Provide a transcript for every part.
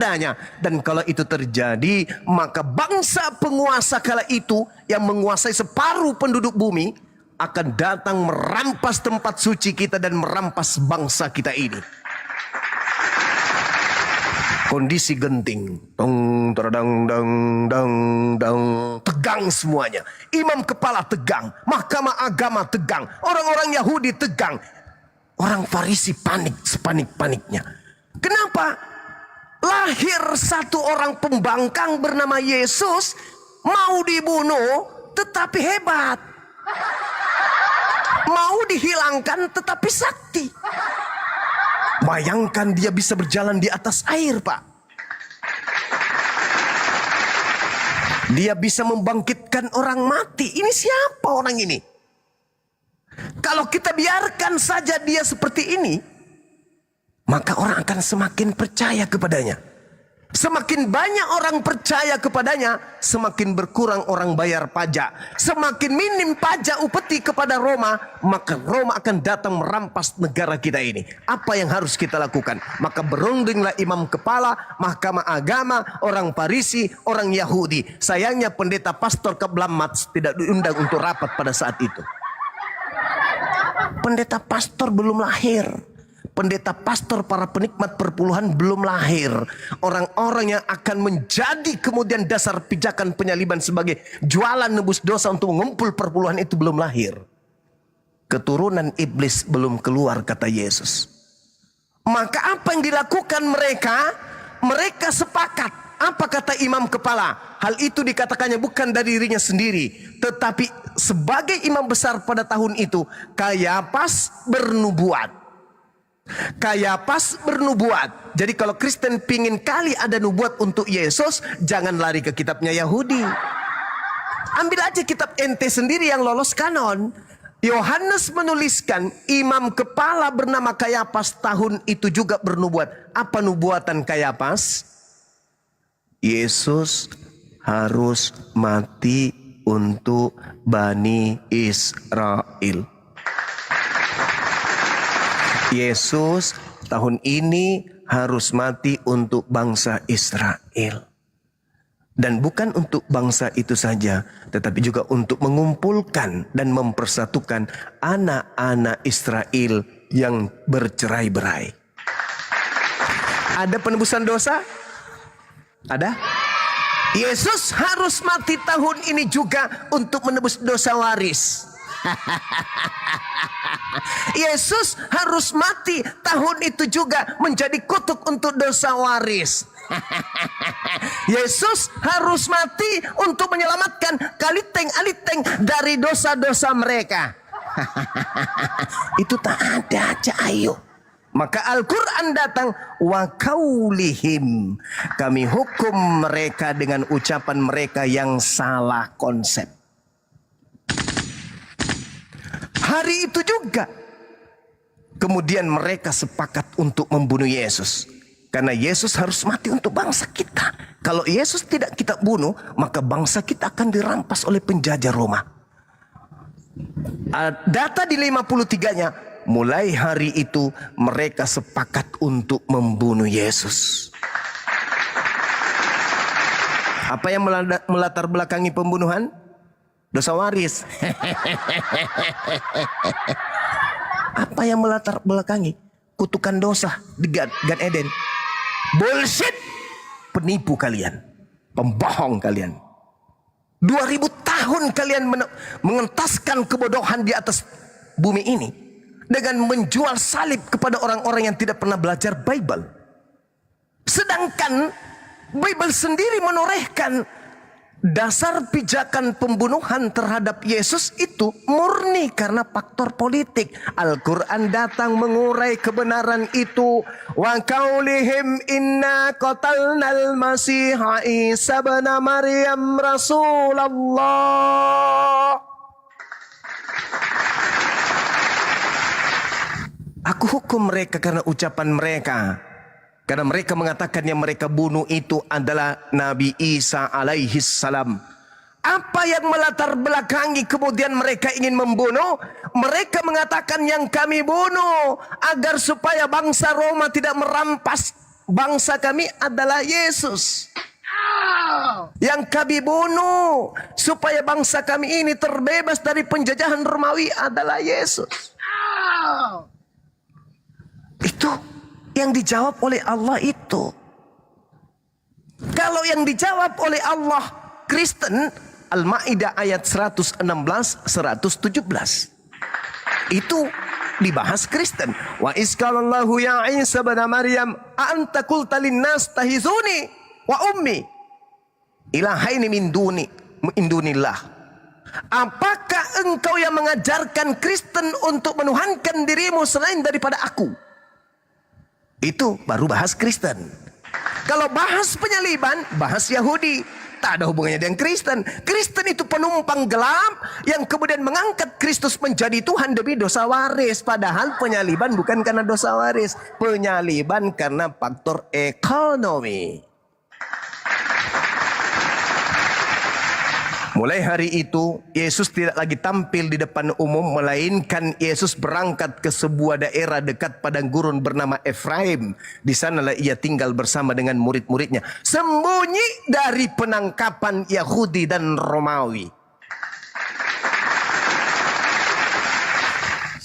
Dan kalau itu terjadi, maka bangsa penguasa kala itu yang menguasai separuh penduduk bumi akan datang merampas tempat suci kita dan merampas bangsa kita ini. Kondisi genting, dong, teradang, dang, dang, dang, tegang semuanya. Imam kepala tegang, mahkamah agama tegang, orang-orang Yahudi tegang, orang Farisi panik sepanik-paniknya. Kenapa? Lahir satu orang pembangkang bernama Yesus, mau dibunuh tetapi hebat, mau dihilangkan tetapi sakti. Bayangkan dia bisa berjalan di atas air, Pak. Dia bisa membangkitkan orang mati. Ini siapa orang ini? Kalau kita biarkan saja dia seperti ini, maka orang akan semakin percaya kepadanya. Semakin banyak orang percaya kepadanya, semakin berkurang orang bayar pajak. Semakin minim pajak upeti kepada Roma, maka Roma akan datang merampas negara kita ini. Apa yang harus kita lakukan? Maka berundinglah imam kepala, mahkamah agama, orang Farisi, orang Yahudi. Sayangnya pendeta pastor Keblamat tidak diundang untuk rapat pada saat itu. Pendeta pastor belum lahir. Pendeta pastor, para penikmat perpuluhan belum lahir. Orang-orang yang akan menjadi kemudian dasar pijakan penyaliban sebagai jualan nebus dosa untuk mengumpul perpuluhan itu belum lahir. Keturunan iblis belum keluar, kata Yesus. Maka apa yang dilakukan mereka? Mereka sepakat. Apa kata imam kepala? Hal itu dikatakannya bukan dari dirinya sendiri, tetapi sebagai imam besar pada tahun itu, Kayafas bernubuat. Kayafas bernubuat. Jadi kalau Kristen pingin kali ada nubuat untuk Yesus, jangan lari ke kitabnya Yahudi. Ambil aja kitab ente sendiri yang lolos kanon. Yohanes menuliskan imam kepala bernama Kayafas tahun itu juga bernubuat. Apa nubuatan Kayafas? Yesus harus mati untuk Bani Israel. Yesus tahun ini harus mati untuk bangsa Israel. Dan bukan untuk bangsa itu saja, tetapi juga untuk mengumpulkan dan mempersatukan anak-anak Israel yang bercerai-berai. Ada penebusan dosa? Ada? Yesus harus mati tahun ini juga untuk menebus dosa waris. Yesus harus mati tahun itu juga menjadi kutuk untuk dosa waris. Yesus harus mati untuk menyelamatkan kaliteng-aliteng dari dosa-dosa mereka. Itu tak ada aja, ayo. Maka Al-Quran datang, wa kaulihim, kami hukum mereka dengan ucapan mereka yang salah konsep. Hari itu juga kemudian mereka sepakat untuk membunuh Yesus. Karena Yesus harus mati untuk bangsa kita. Kalau Yesus tidak kita bunuh, maka bangsa kita akan dirampas oleh penjajah Roma. Data di 53-nya, mulai hari itu mereka sepakat untuk membunuh Yesus. Apa yang melatar belakangi pembunuhan? Dosa waris. Apa yang melatar belakangi? Kutukan dosa di Gan Eden. Bullshit. Penipu kalian. Pembohong kalian. 2000 tahun kalian mengentaskan kebodohan di atas bumi ini. Dengan menjual salib kepada orang-orang yang tidak pernah belajar Bible. Sedangkan Bible sendiri menorehkan dasar pijakan pembunuhan terhadap Yesus itu murni karena faktor politik. Al-Quran datang mengurai kebenaran itu. Wa qaulihim inna qatalnal masiha Isa bin Maryam Rasulullah. Aku hukum mereka karena ucapan mereka. Karena mereka mengatakan yang mereka bunuh itu adalah Nabi Isa alaihi salam. Apa yang melatar belakangi kemudian mereka ingin membunuh? Mereka mengatakan yang kami bunuh agar supaya bangsa Roma tidak merampas bangsa kami adalah Yesus. Yang kami bunuh supaya bangsa kami ini terbebas dari penjajahan Romawi adalah Yesus. Itu yang dijawab oleh Allah itu. Kalau yang dijawab oleh Allah Kristen, Al-Maidah ayat 116, 117. Itu dibahas Kristen. Wa isqalallahu ya Isa bin Maryam anta qulta linnas tahizuni wa ummi ilahaini min dunillah. Apakah engkau yang mengajarkan Kristen untuk menuhankan dirimu selain daripada aku? Itu baru bahas Kristen. Kalau bahas penyaliban, bahas Yahudi. Tak ada hubungannya dengan Kristen. Kristen itu penumpang gelap yang kemudian mengangkat Kristus menjadi Tuhan demi dosa waris. Padahal penyaliban bukan karena dosa waris. Penyaliban karena faktor ekonomi. Mulai hari itu, Yesus tidak lagi tampil di depan umum, melainkan Yesus berangkat ke sebuah daerah dekat padang gurun bernama Efraim. Di sanalah ia tinggal bersama dengan murid-muridnya, sembunyi dari penangkapan Yahudi dan Romawi.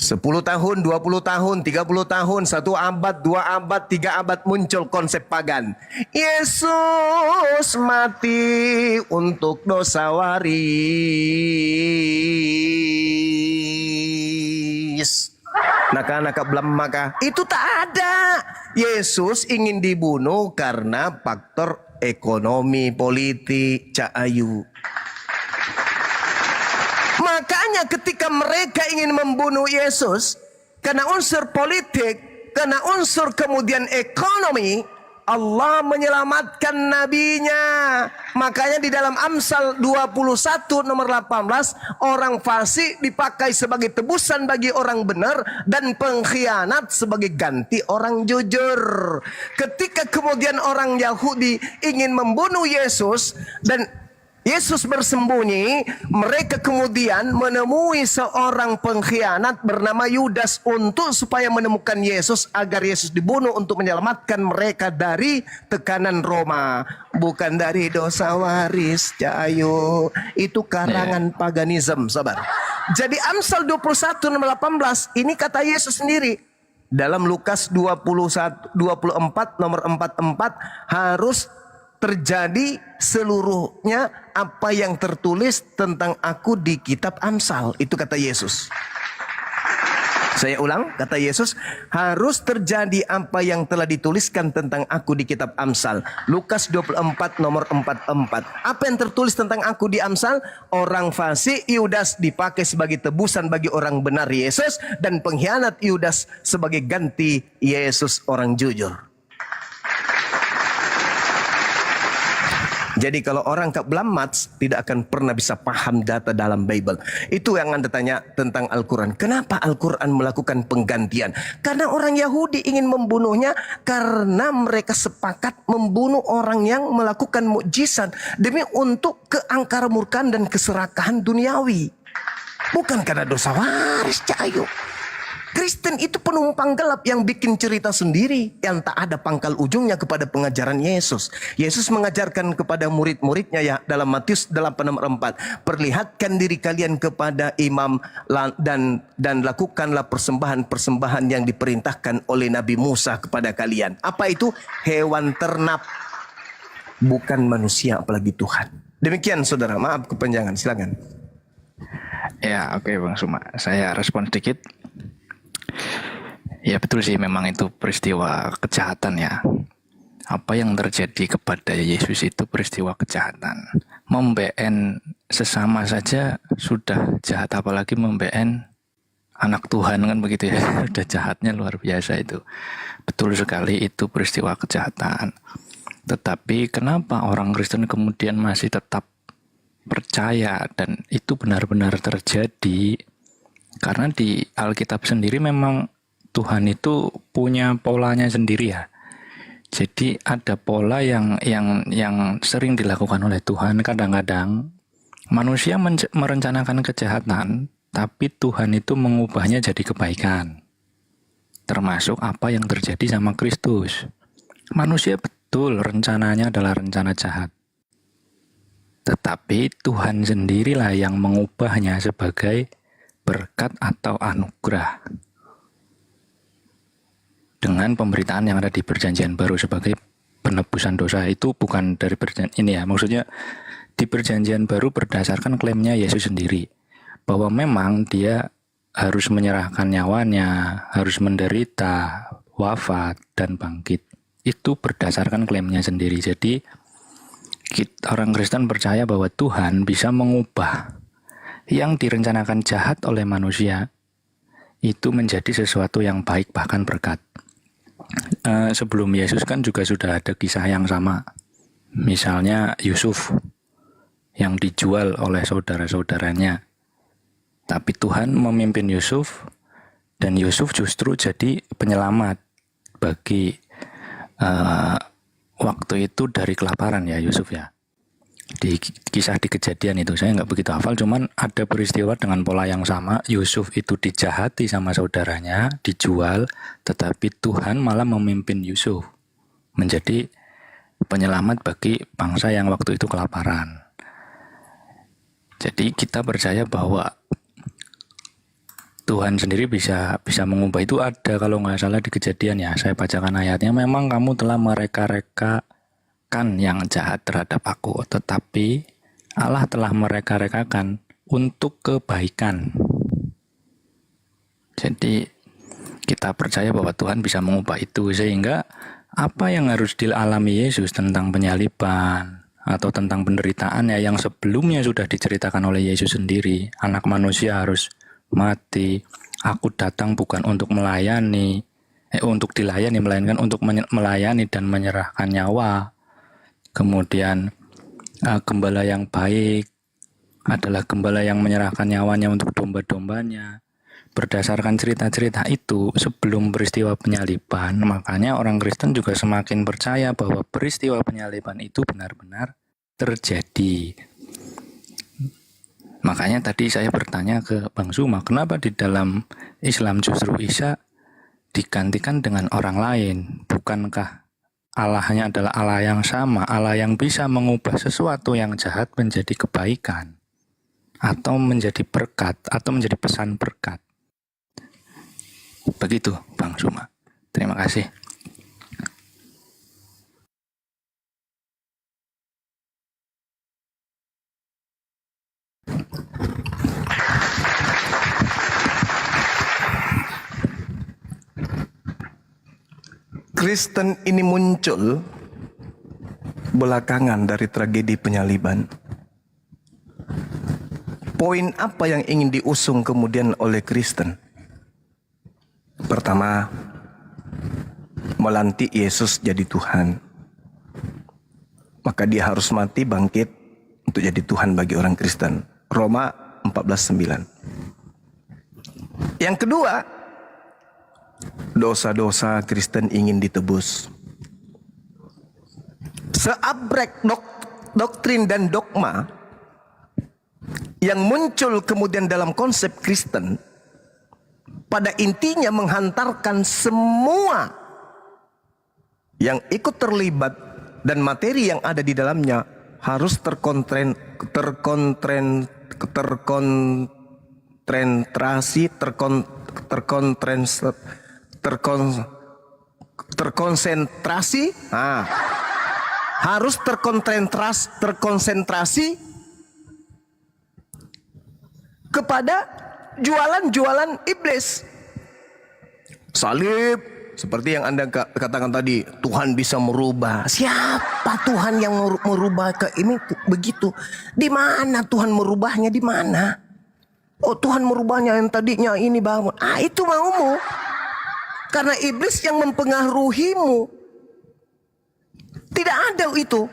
10 tahun, 20 tahun, 30 tahun, 1 abad, 2 abad, 3 abad muncul konsep pagan. Yesus mati untuk dosa waris. Naka-naka belam maka itu tak ada. Yesus ingin dibunuh karena faktor ekonomi, politik, cahayu. Makanya ketika mereka ingin membunuh Yesus karena unsur politik, karena unsur kemudian ekonomi, Allah menyelamatkan nabinya. Makanya di dalam Amsal 21 nomor 18, orang fasik dipakai sebagai tebusan bagi orang benar dan pengkhianat sebagai ganti orang jujur. Ketika kemudian orang Yahudi ingin membunuh Yesus dan Yesus bersembunyi, mereka kemudian menemui seorang pengkhianat bernama Yudas supaya menemukan Yesus agar Yesus dibunuh untuk menyelamatkan mereka dari tekanan Roma, bukan dari dosa waris. Cahayu itu karangan paganisme, sabar. Jadi Amsal 21 nomor 18 ini kata Yesus sendiri. Dalam Lukas 24 nomor 44 harus terjadi seluruhnya apa yang tertulis tentang aku di kitab Amsal. Itu kata Yesus. Saya ulang, kata Yesus, harus terjadi apa yang telah dituliskan tentang aku di kitab Amsal. Lukas 24 nomor 44. Apa yang tertulis tentang aku di Amsal? Orang fasik Yudas dipakai sebagai tebusan bagi orang benar Yesus, dan pengkhianat Yudas sebagai ganti Yesus orang jujur. Jadi kalau orang keblamats tidak akan pernah bisa paham data dalam Bible. Itu yang Anda tanya tentang Al-Quran. Kenapa Al-Quran melakukan penggantian? Karena orang Yahudi ingin membunuhnya karena mereka sepakat membunuh orang yang melakukan mukjizat demi untuk keangkara murkaan dan keserakahan duniawi. Bukan karena dosa waris, cahayu. Kristen itu penumpang gelap yang bikin cerita sendiri yang tak ada pangkal ujungnya kepada pengajaran Yesus. Yesus mengajarkan kepada murid-muridnya ya dalam Matius 8:4, perlihatkan diri kalian kepada imam dan lakukanlah persembahan-persembahan yang diperintahkan oleh Nabi Musa kepada kalian. Apa itu? Hewan ternak, bukan manusia apalagi Tuhan. Demikian saudara, maaf kepanjangan, silakan. Ya, oke Bang Suma, saya respon sedikit. Ya betul sih, memang itu peristiwa kejahatan ya. Apa yang terjadi kepada Yesus itu peristiwa kejahatan. Memben sesama saja sudah jahat, apalagi memben anak Tuhan, kan begitu ya. Sudah jahatnya luar biasa itu. Betul sekali, itu peristiwa kejahatan. Tetapi kenapa orang Kristen kemudian masih tetap percaya dan itu benar-benar terjadi? Karena di Alkitab sendiri memang Tuhan itu punya polanya sendiri ya. Jadi ada pola yang sering dilakukan oleh Tuhan. Kadang-kadang manusia merencanakan kejahatan, tapi Tuhan itu mengubahnya jadi kebaikan. Termasuk apa yang terjadi sama Kristus. Manusia betul rencananya adalah rencana jahat. Tetapi Tuhan sendirilah yang mengubahnya sebagai berkat atau anugerah. Dengan pemberitaan yang ada di Perjanjian Baru sebagai penebusan dosa itu bukan dari perjanjian ini ya. Maksudnya di Perjanjian Baru berdasarkan klaimnya Yesus sendiri. Bahwa memang dia harus menyerahkan nyawanya, harus menderita, wafat, dan bangkit. Itu berdasarkan klaimnya sendiri. Jadi orang Kristen percaya bahwa Tuhan bisa mengubah yang direncanakan jahat oleh manusia itu menjadi sesuatu yang baik bahkan berkat. Sebelum Yesus kan juga sudah ada kisah yang sama. Misalnya Yusuf yang dijual oleh saudara-saudaranya. Tapi Tuhan memimpin Yusuf dan Yusuf justru jadi penyelamat bagi waktu itu dari kelaparan ya Yusuf ya. Di kisah di Kejadian itu saya nggak begitu hafal, cuman ada peristiwa dengan pola yang sama. Yusuf itu dijahati sama saudaranya, dijual, tetapi Tuhan malah memimpin Yusuf menjadi penyelamat bagi bangsa yang waktu itu kelaparan. Jadi kita percaya bahwa Tuhan sendiri bisa mengubah. Itu ada kalau nggak salah di Kejadian ya, saya bacakan ayatnya. Memang kamu telah mereka-rekakan yang jahat terhadap aku, tetapi Allah telah mereka-rekakan untuk kebaikan. Jadi kita percaya bahwa Tuhan bisa mengubah itu, sehingga apa yang harus dialami Yesus tentang penyaliban atau tentang penderitaannya yang sebelumnya sudah diceritakan oleh Yesus sendiri. Anak manusia harus mati, aku datang bukan untuk melayani, untuk dilayani, melainkan untuk melayani dan menyerahkan nyawa. Kemudian gembala yang baik adalah gembala yang menyerahkan nyawanya untuk domba-dombanya. Berdasarkan cerita-cerita itu sebelum peristiwa penyaliban, makanya orang Kristen juga semakin percaya bahwa peristiwa penyaliban itu benar-benar terjadi. Makanya tadi saya bertanya ke Bang Suma, kenapa di dalam Islam justru Isa digantikan dengan orang lain? Bukankah Allahnya adalah Allah yang sama, Allah yang bisa mengubah sesuatu yang jahat menjadi kebaikan, atau menjadi berkat, atau menjadi pesan berkat. Begitu Bang Suma. Terima kasih. Kristen ini muncul belakangan dari tragedi penyaliban. Poin apa yang ingin diusung kemudian oleh Kristen? Pertama, melantik Yesus jadi Tuhan. Maka dia harus mati bangkit untuk jadi Tuhan bagi orang Kristen. Roma 14:9. Yang kedua, dosa-dosa Kristen ingin ditebus. Seabrek doktrin dan dogma yang muncul kemudian dalam konsep Kristen, pada intinya menghantarkan semua yang ikut terlibat dan materi yang ada di dalamnya harus terkonsentrasi, harus terkonsentrasi kepada jualan-jualan iblis. Salib, seperti yang Anda katakan tadi, Tuhan bisa merubah. Siapa Tuhan yang merubah ke ini begitu? Di mana Tuhan merubahnya, di mana? Oh, Tuhan merubahnya yang tadinya ini bangun. Itu maumu. Karena iblis yang mempengaruhimu. Tidak ada itu.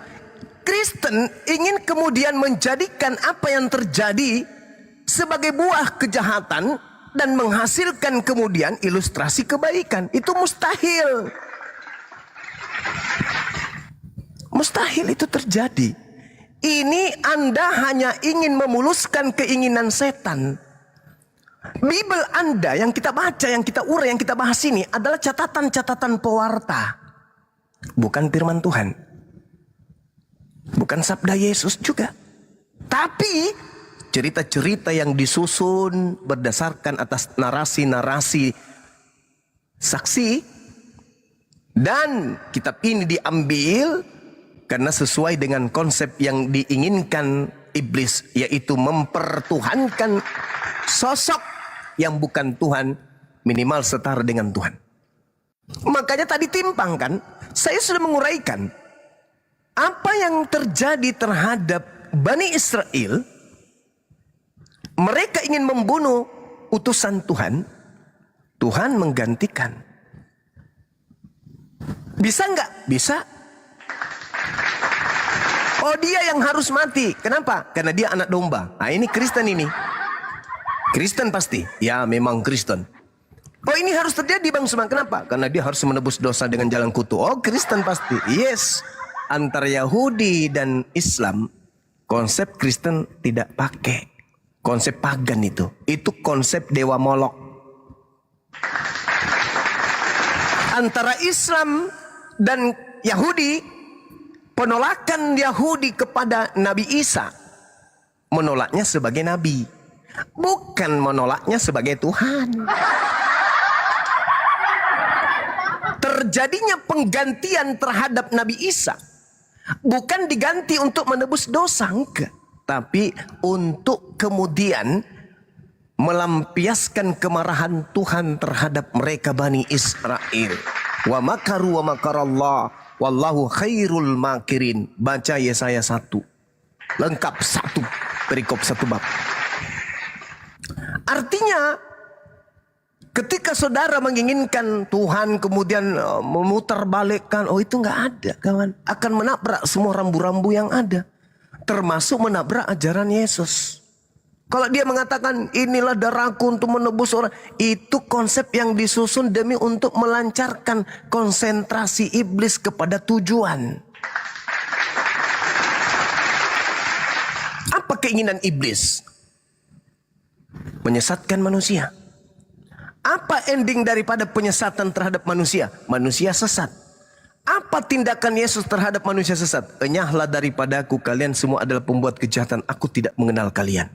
Kristen ingin kemudian menjadikan apa yang terjadi sebagai buah kejahatan dan menghasilkan kemudian ilustrasi kebaikan. Itu mustahil. Mustahil itu terjadi. Ini Anda hanya ingin memuluskan keinginan setan. Bible Anda yang kita baca, yang kita urai, yang kita bahas ini adalah catatan-catatan pewarta. Bukan firman Tuhan. Bukan sabda Yesus juga. Tapi cerita-cerita yang disusun berdasarkan atas narasi-narasi saksi. Dan kitab ini diambil karena sesuai dengan konsep yang diinginkan iblis, yaitu mempertuhankan sosok yang bukan Tuhan, minimal setara dengan Tuhan. Makanya tadi timpang kan, saya sudah menguraikan apa yang terjadi terhadap Bani Israel. Mereka ingin membunuh utusan Tuhan, Tuhan menggantikan. Bisa nggak? Bisa. Oh, dia yang harus mati. Kenapa? Karena dia anak domba. Nah, ini Kristen ini. Kristen pasti. Ya, memang Kristen. Oh, ini harus terjadi Bang Sumang. Kenapa? Karena dia harus menebus dosa dengan jalan kutu. Oh, Kristen pasti. Yes. Antara Yahudi dan Islam, konsep Kristen tidak pakai. Konsep pagan itu. Itu konsep dewa Molok. Antara Islam dan Yahudi, penolakan Yahudi kepada Nabi Isa, menolaknya sebagai nabi, bukan menolaknya sebagai Tuhan. Terjadinya penggantian terhadap Nabi Isa bukan diganti untuk menebus dosa, enggak, tapi untuk kemudian melampiaskan kemarahan Tuhan terhadap mereka Bani Israel. Wa makaru wa makarallah wallahu khairul makirin. Baca Yesaya 1. Lengkap 1 perikop 1 bab. Artinya ketika saudara menginginkan Tuhan kemudian memutarbalikkan, oh itu nggak ada kawan. Akan menabrak semua rambu-rambu yang ada. Termasuk menabrak ajaran Yesus. Kalau dia mengatakan inilah darahku untuk menebus orang, itu konsep yang disusun demi untuk melancarkan konsentrasi iblis kepada tujuan. Apa keinginan iblis? Menyesatkan manusia. Apa ending daripada penyesatan terhadap manusia? Manusia sesat. Apa tindakan Yesus terhadap manusia sesat? Enyahlah daripadaku, kalian semua adalah pembuat kejahatan, aku tidak mengenal kalian.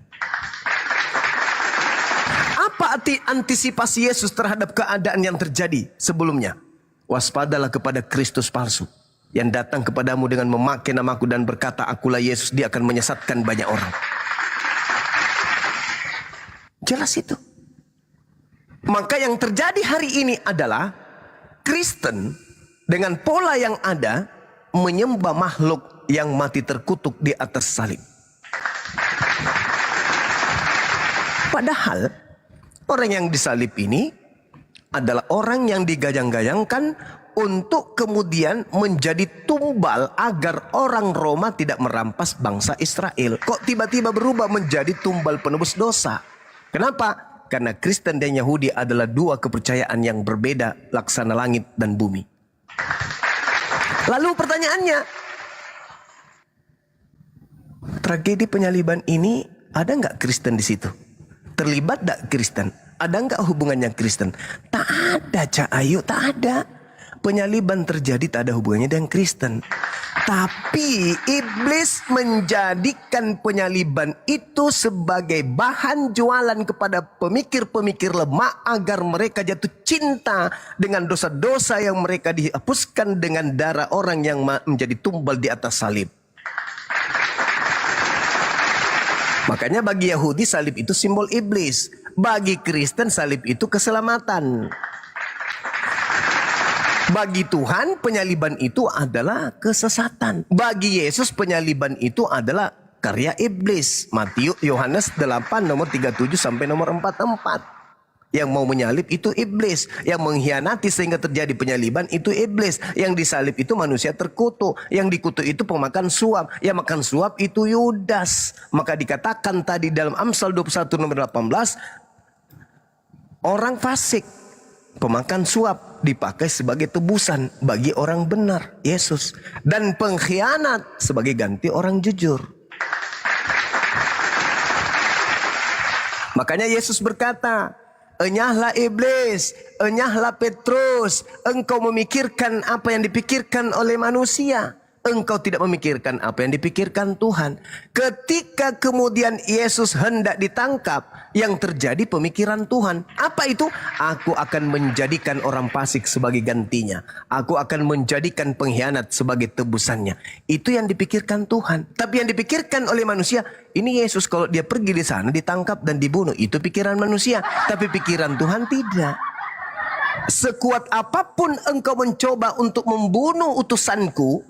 Apa antisipasi Yesus terhadap keadaan yang terjadi sebelumnya? Waspadalah kepada Kristus palsu yang datang kepadamu dengan memakai namaku dan berkata akulah Yesus. Dia akan menyesatkan banyak orang. Jelas itu. Maka yang terjadi hari ini adalah Kristen dengan pola yang ada menyembah makhluk yang mati terkutuk di atas salib. Padahal orang yang disalib ini adalah orang yang digayang-gayangkan untuk kemudian menjadi tumbal agar orang Roma tidak merampas bangsa Israel. Kok tiba-tiba berubah menjadi tumbal penebus dosa? Kenapa? Karena Kristen dan Yahudi adalah dua kepercayaan yang berbeda, laksana langit dan bumi. Lalu pertanyaannya, tragedi penyaliban ini ada nggak Kristen di situ? Terlibat nggak Kristen? Ada nggak hubungannya Kristen? Tak ada, Cak Ayu, tak ada. Penyaliban terjadi tak ada hubungannya dengan Kristen. Tapi iblis menjadikan penyaliban itu sebagai bahan jualan kepada pemikir-pemikir lemah agar mereka jatuh cinta dengan dosa-dosa yang mereka dihapuskan dengan darah orang yang menjadi tumbal di atas salib. Makanya bagi Yahudi salib itu simbol iblis. Bagi Kristen salib itu keselamatan. Bagi Tuhan penyaliban itu adalah kesesatan. Bagi Yesus penyaliban itu adalah karya iblis. Matius Yohanes 8 nomor 37 sampai nomor 44. Yang mau menyalib itu iblis. Yang mengkhianati sehingga terjadi penyaliban itu iblis. Yang disalib itu manusia terkutuk. Yang dikutuk itu pemakan suap. Yang makan suap itu Yudas. Maka dikatakan tadi dalam Amsal 21 nomor 18. Orang fasik, pemakan suap, dipakai sebagai tebusan bagi orang benar, Yesus. Dan pengkhianat sebagai ganti orang jujur. Makanya Yesus berkata, Enyahlah iblis, enyahlah Petrus, engkau memikirkan apa yang dipikirkan oleh manusia. Engkau tidak memikirkan apa yang dipikirkan Tuhan. Ketika kemudian Yesus hendak ditangkap, yang terjadi pemikiran Tuhan. Apa itu? Aku akan menjadikan orang fasik sebagai gantinya. Aku akan menjadikan pengkhianat sebagai tebusannya. Itu yang dipikirkan Tuhan. Tapi yang dipikirkan oleh manusia, ini Yesus kalau dia pergi di sana ditangkap dan dibunuh. Itu pikiran manusia. Tapi pikiran Tuhan tidak. Sekuat apapun engkau mencoba untuk membunuh utusanku,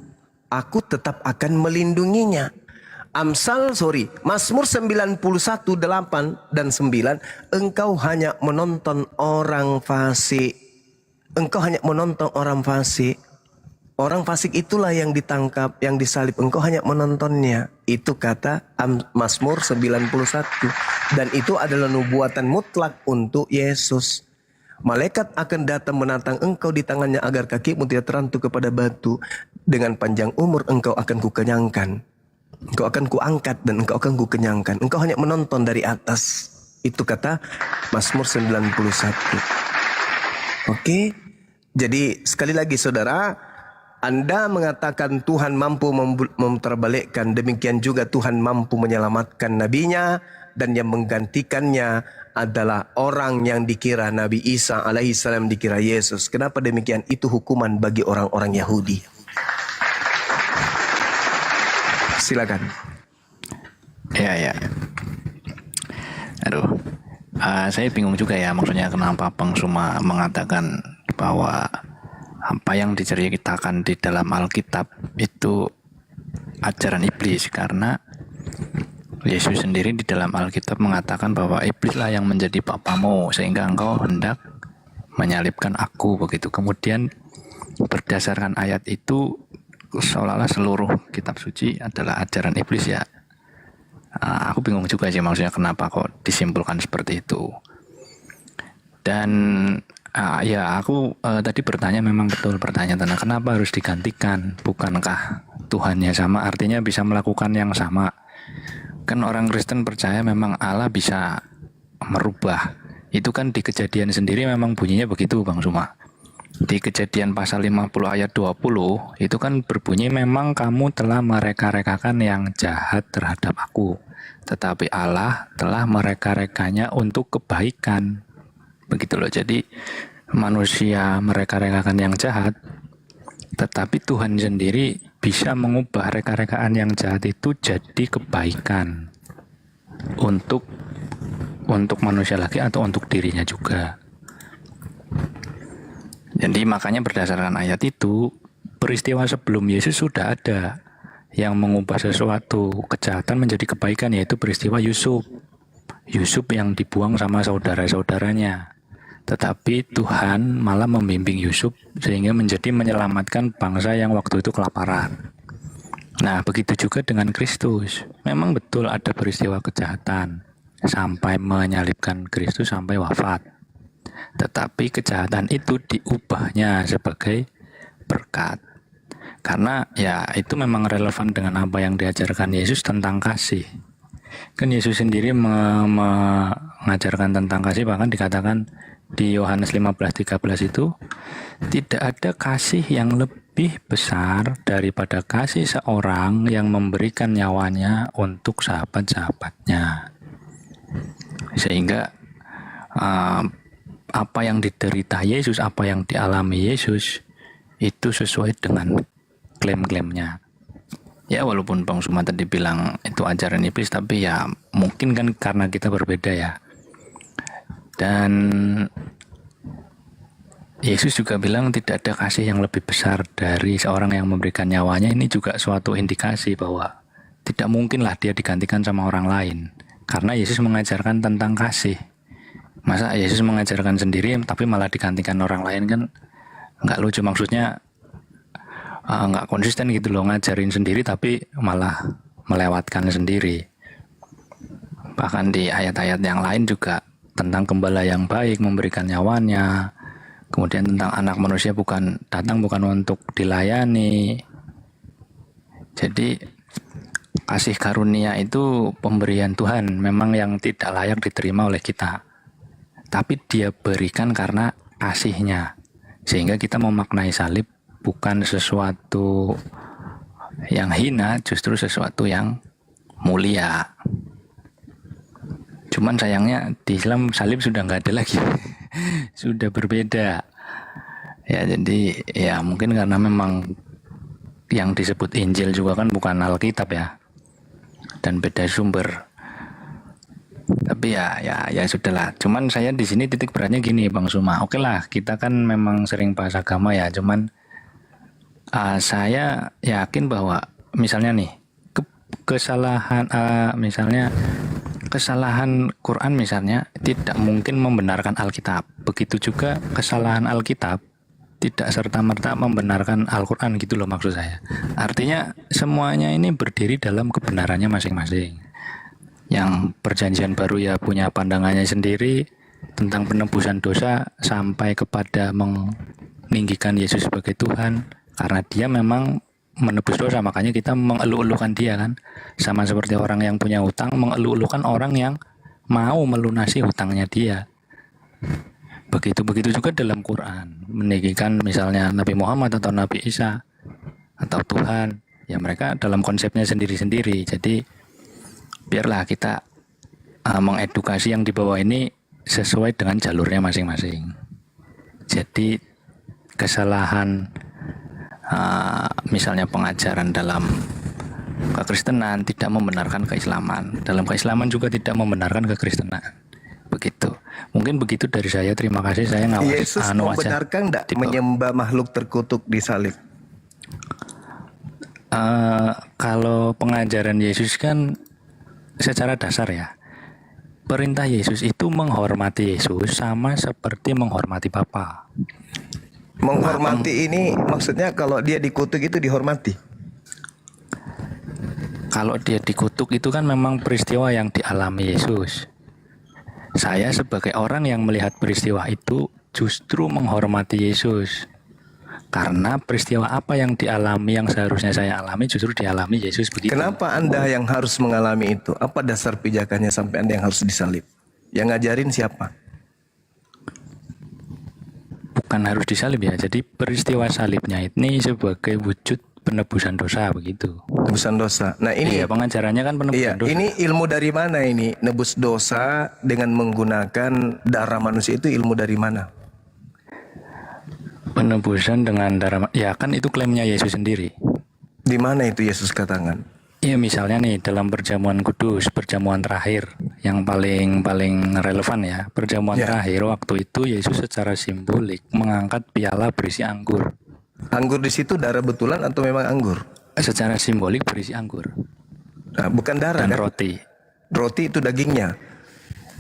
aku tetap akan melindunginya. Mazmur 91, 8 dan 9. Engkau hanya menonton orang fasik. Engkau hanya menonton orang fasik. Orang fasik itulah yang ditangkap, yang disalib. Engkau hanya menontonnya. Itu kata Mazmur 91. Dan itu adalah nubuatan mutlak untuk Yesus. Malaikat akan datang menantang engkau di tangannya agar kakimu tidak terantuk kepada batu. Dengan panjang umur engkau akan kukenyangkan. Engkau akan kuangkat dan engkau akan kukenyangkan. Engkau hanya menonton dari atas. Itu kata Mazmur 91. Oke. Jadi sekali lagi saudara, Anda mengatakan Tuhan mampu memutarbalikkan. Demikian juga Tuhan mampu menyelamatkan nabinya. Dan yang menggantikannya adalah orang yang dikira Nabi Isa alaihissalam dikira Yesus. Kenapa demikian? Itu hukuman bagi orang-orang Yahudi. Silakan. Ya. Aduh, saya bingung juga ya, maksudnya kenapa Bang Suma mengatakan bahwa apa yang diceritakan di dalam Alkitab itu ajaran iblis, karena Yesus sendiri di dalam Alkitab mengatakan bahwa iblislah yang menjadi bapamu sehingga engkau hendak menyalibkan aku, begitu. Kemudian berdasarkan ayat itu seolah-olah seluruh kitab suci adalah ajaran iblis ya. Aku bingung juga sih maksudnya kenapa kok disimpulkan seperti itu. Dan aku tadi bertanya, memang betul bertanya tentang kenapa harus digantikan. Bukankah Tuhannya sama, artinya bisa melakukan yang sama. Kan orang Kristen percaya memang Allah bisa merubah. Itu kan di Kejadian sendiri memang bunyinya begitu Bang Suma. Di Kejadian pasal 50 ayat 20 itu kan berbunyi, memang kamu telah mereka-rekakan yang jahat terhadap aku, tetapi Allah telah mereka-rekanya untuk kebaikan. Begitu loh. Jadi manusia mereka-rekakan yang jahat, tetapi Tuhan sendiri bisa mengubah reka-rekaan yang jahat itu jadi kebaikan untuk manusia lagi atau untuk dirinya juga. Jadi makanya berdasarkan ayat itu, peristiwa sebelum Yesus sudah ada yang mengubah sesuatu kejahatan menjadi kebaikan, yaitu peristiwa Yusuf. Yusuf yang dibuang sama saudara-saudaranya. Tetapi Tuhan malah membimbing Yusuf sehingga menjadi menyelamatkan bangsa yang waktu itu kelaparan. Nah, begitu juga dengan Kristus. Memang betul ada peristiwa kejahatan sampai menyalibkan Kristus sampai wafat. Tetapi kejahatan itu diubahnya sebagai berkat. Karena ya itu memang relevan dengan apa yang diajarkan Yesus tentang kasih. Kan Yesus sendiri mengajarkan tentang kasih, bahkan dikatakan di Yohanes 15:13 itu, tidak ada kasih yang lebih besar daripada kasih seorang yang memberikan nyawanya untuk sahabat-sahabatnya. Sehingga apa yang diderita Yesus, apa yang dialami Yesus itu sesuai dengan klaim-klaimnya. Ya walaupun Bang Suma tadi bilang itu ajaran iblis, tapi ya mungkin kan karena kita berbeda ya. Dan Yesus juga bilang tidak ada kasih yang lebih besar dari seorang yang memberikan nyawanya. Ini juga suatu indikasi bahwa tidak mungkinlah dia digantikan sama orang lain. Karena Yesus mengajarkan tentang kasih. Masa Yesus mengajarkan sendiri tapi malah digantikan orang lain, kan nggak lucu, maksudnya nggak konsisten gitu loh, ngajarin sendiri tapi malah melewatkan sendiri. Bahkan di ayat-ayat yang lain juga tentang gembala yang baik memberikan nyawanya, kemudian tentang anak manusia datang bukan untuk dilayani. Jadi kasih karunia itu pemberian Tuhan, memang yang tidak layak diterima oleh kita. tapi dia berikan karena kasihnya. Sehingga kita memaknai salib bukan sesuatu yang hina, justru sesuatu yang mulia. Cuman sayangnya di Islam salib sudah nggak ada lagi. Sudah berbeda. Ya jadi ya mungkin karena memang yang disebut Injil juga kan bukan Alkitab ya. Dan beda sumber. Tapi ya sudahlah. Cuman saya di sini titik beratnya gini Bang Suma. Oke lah, kita kan memang sering bahas agama ya. Cuman saya yakin bahwa misalnya nih kesalahan misalnya kesalahan Quran misalnya tidak mungkin membenarkan Alkitab. Begitu juga kesalahan Alkitab tidak serta-merta membenarkan Al-Quran gitu loh maksud saya. Artinya semuanya ini berdiri dalam kebenarannya masing-masing. Yang perjanjian baru ya punya pandangannya sendiri tentang penebusan dosa sampai kepada meninggikan Yesus sebagai Tuhan. Karena dia memang menebus dosa, makanya kita mengeluh-elukan dia kan. Sama seperti orang yang punya hutang mengeluh-elukan orang yang mau melunasi hutangnya dia. Begitu juga dalam Quran, meninggikan misalnya Nabi Muhammad atau Nabi Isa atau Tuhan, ya mereka dalam konsepnya sendiri-sendiri. Jadi biarlah kita mengedukasi yang di bawah ini sesuai dengan jalurnya masing-masing. Jadi kesalahan misalnya pengajaran dalam kekristenan tidak membenarkan keislaman, dalam keislaman juga tidak membenarkan kekristenan. Begitu. Mungkin begitu dari saya. Terima kasih, saya ngawas. Yesus membenarkan enggak menyembah makhluk terkutuk di salib? Kalau pengajaran Yesus kan secara dasar ya, perintah Yesus itu menghormati Yesus sama seperti menghormati Bapa. Menghormati ini maksudnya kalau dia dikutuk itu dihormati? Kalau dia dikutuk itu kan memang peristiwa yang dialami Yesus. Saya sebagai orang yang melihat peristiwa itu justru menghormati Yesus. Karena peristiwa apa yang dialami yang seharusnya saya alami justru dialami Yesus begitu. Kenapa Anda yang harus mengalami itu? Apa dasar pijakannya sampai Anda yang harus disalib? Yang ngajarin siapa? Bukan harus disalib ya. Jadi peristiwa salibnya ini sebagai wujud penebusan dosa begitu. Penebusan dosa. Nah ini iya, pengajarannya kan penebusan dosa. Ini ilmu dari mana ini? Nebus dosa dengan menggunakan darah manusia itu ilmu dari mana? Penebusan dengan darah, ya kan itu klaimnya Yesus sendiri. Di mana itu Yesus katakan? Iya misalnya nih dalam perjamuan kudus, perjamuan terakhir yang paling relevan ya. Perjamuan terakhir waktu itu Yesus secara simbolik mengangkat piala berisi anggur. Anggur di situ darah betulan atau memang anggur? Secara simbolik berisi anggur. Nah, bukan darah dan kan? Roti. Roti itu dagingnya.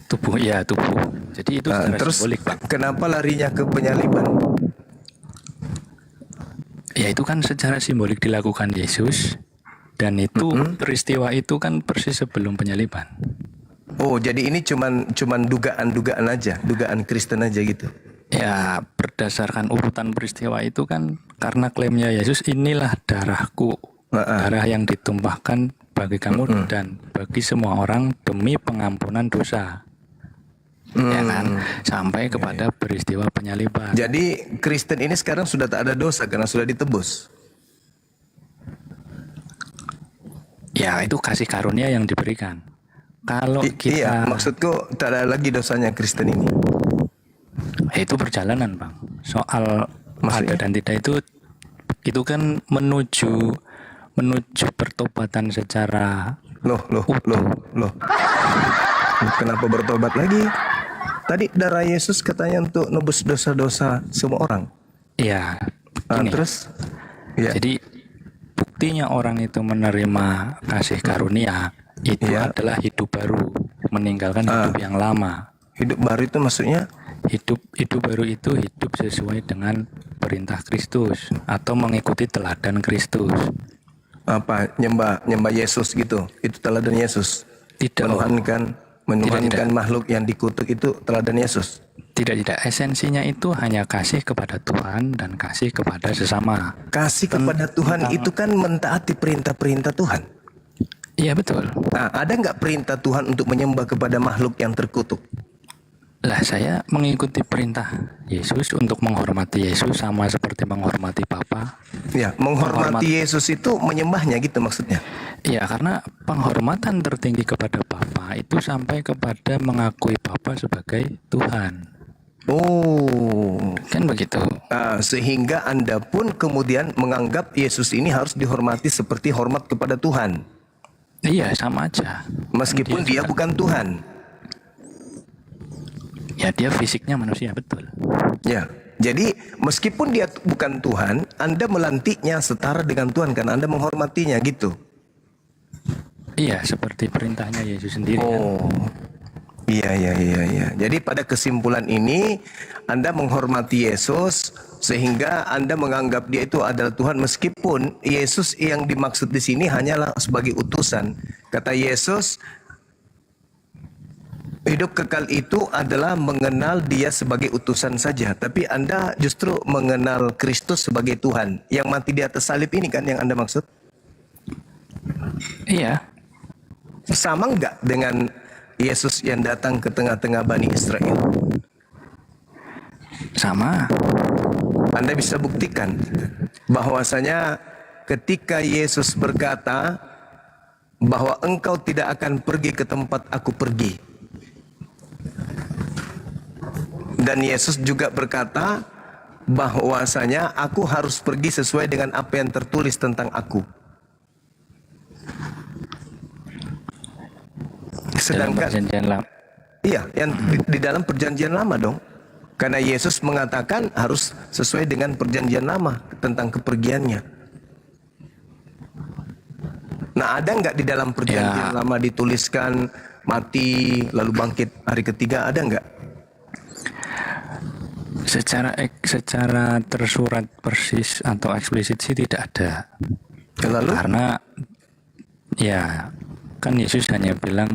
Tubuh. Jadi itu secara terus simbolik, Pak. Kenapa larinya ke penyaliban? Ya itu kan secara simbolik dilakukan Yesus dan itu peristiwa itu kan persis sebelum penyaliban. Oh, jadi ini cuman dugaan aja, dugaan Kristen aja gitu. Ya, berdasarkan urutan peristiwa itu kan karena klaimnya Yesus, inilah darahku, darah yang ditumpahkan bagi kamu dan bagi semua orang demi pengampunan dosa. Ya kan, sampai kepada peristiwa penyaliban. Jadi Kristen ini sekarang sudah tak ada dosa karena sudah ditebus. Ya, itu kasih karunia yang diberikan. Kalau kita iya, maksudku tak ada lagi dosanya Kristen ini. Itu perjalanan, Bang. Soal maksudnya? ada dan tidak itu kan menuju pertobatan secara Loh. Kenapa bertobat lagi? Tadi darah Yesus katanya untuk nebus dosa-dosa semua orang. Iya. Terus? Ya. Jadi buktinya orang itu menerima kasih karunia itu adalah hidup baru, meninggalkan hidup yang lama. Hidup baru itu maksudnya? Hidup baru itu hidup sesuai dengan perintah Kristus atau mengikuti teladan Kristus. Apa? Nyembah Yesus gitu. Itu teladan Yesus. Tidak. Menuhankan makhluk yang dikutuk itu teladan Yesus. Tidak. Esensinya itu hanya kasih kepada Tuhan dan kasih kepada sesama. Kasih kepada Tuhan itu kan mentaati perintah-perintah Tuhan. Iya betul. Nah, ada nggak perintah Tuhan untuk menyembah kepada makhluk yang terkutuk? Lah saya mengikuti perintah Yesus untuk menghormati Yesus sama seperti menghormati Bapa. Ya, menghormati Yesus itu menyembahnya gitu maksudnya. Ya, karena penghormatan tertinggi kepada Bapa itu sampai kepada mengakui Bapa sebagai Tuhan. Oh, Kan begitu. sehingga Anda pun kemudian menganggap Yesus ini harus dihormati seperti hormat kepada Tuhan. Iya, sama aja. Meskipun dia bukan Tuhan. Ya, dia fisiknya manusia, betul. Ya, jadi meskipun dia bukan Tuhan, Anda melantiknya setara dengan Tuhan karena Anda menghormatinya gitu. Iya, seperti perintahnya Yesus sendiri. Kan? Oh, iya. Jadi pada kesimpulan ini, Anda menghormati Yesus sehingga Anda menganggap dia itu adalah Tuhan meskipun Yesus yang dimaksud di sini hanyalah sebagai utusan. Kata Yesus, hidup kekal itu adalah mengenal dia sebagai utusan saja. Tapi Anda justru mengenal Kristus sebagai Tuhan. Yang mati di atas salib ini kan yang Anda maksud? Iya. Sama enggak dengan Yesus yang datang ke tengah-tengah Bani Israel? Sama. Anda bisa buktikan bahwasanya ketika Yesus berkata bahwa engkau tidak akan pergi ke tempat aku pergi. Dan Yesus juga berkata bahwasanya aku harus pergi sesuai dengan apa yang tertulis tentang aku. Dalam perjanjian lama. Iya, yang di dalam perjanjian lama dong. Karena Yesus mengatakan harus sesuai dengan perjanjian lama tentang kepergiannya. Nah, ada nggak di dalam perjanjian lama dituliskan mati lalu bangkit hari ketiga, ada nggak? Secara tersurat persis atau eksplisit sih tidak ada. Lalu? Karena ya kan Yesus hanya bilang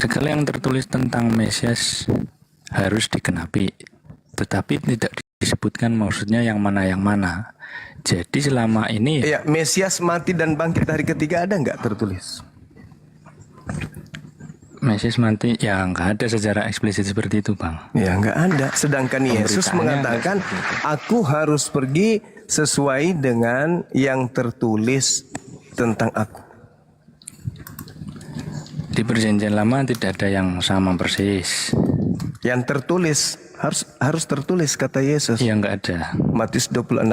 segala yang tertulis tentang Mesias harus digenapi, tetapi tidak disebutkan maksudnya yang mana. Jadi selama ini ya, Mesias mati dan bangkit hari ketiga ada nggak tertulis? Mesias mati ya nggak ada secara eksplisit seperti itu, Bang. Ya nggak ada. Sedangkan Yesus mengatakan aku harus pergi sesuai dengan yang tertulis tentang aku. Di perjanjian lama tidak ada yang sama persis. Yang tertulis harus tertulis kata Yesus. Iya nggak ada. Matius 26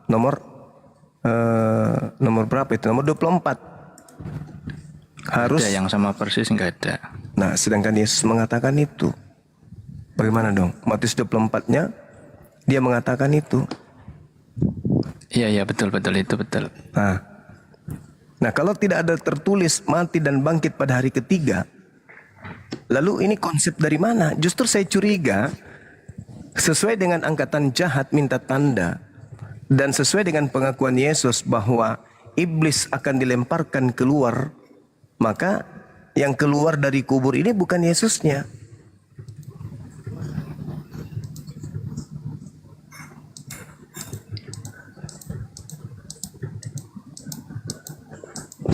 nomor berapa itu? Nomor 24. Harus ada yang sama persis nggak ada. Nah, sedangkan Yesus mengatakan itu. Bagaimana dong? Matius 24-nya dia mengatakan itu. Iya betul itu betul. Nah, kalau tidak ada tertulis mati dan bangkit pada hari ketiga, lalu ini konsep dari mana? Justru saya curiga sesuai dengan angkatan jahat minta tanda dan sesuai dengan pengakuan Yesus bahwa iblis akan dilemparkan keluar, maka yang keluar dari kubur ini bukan Yesusnya.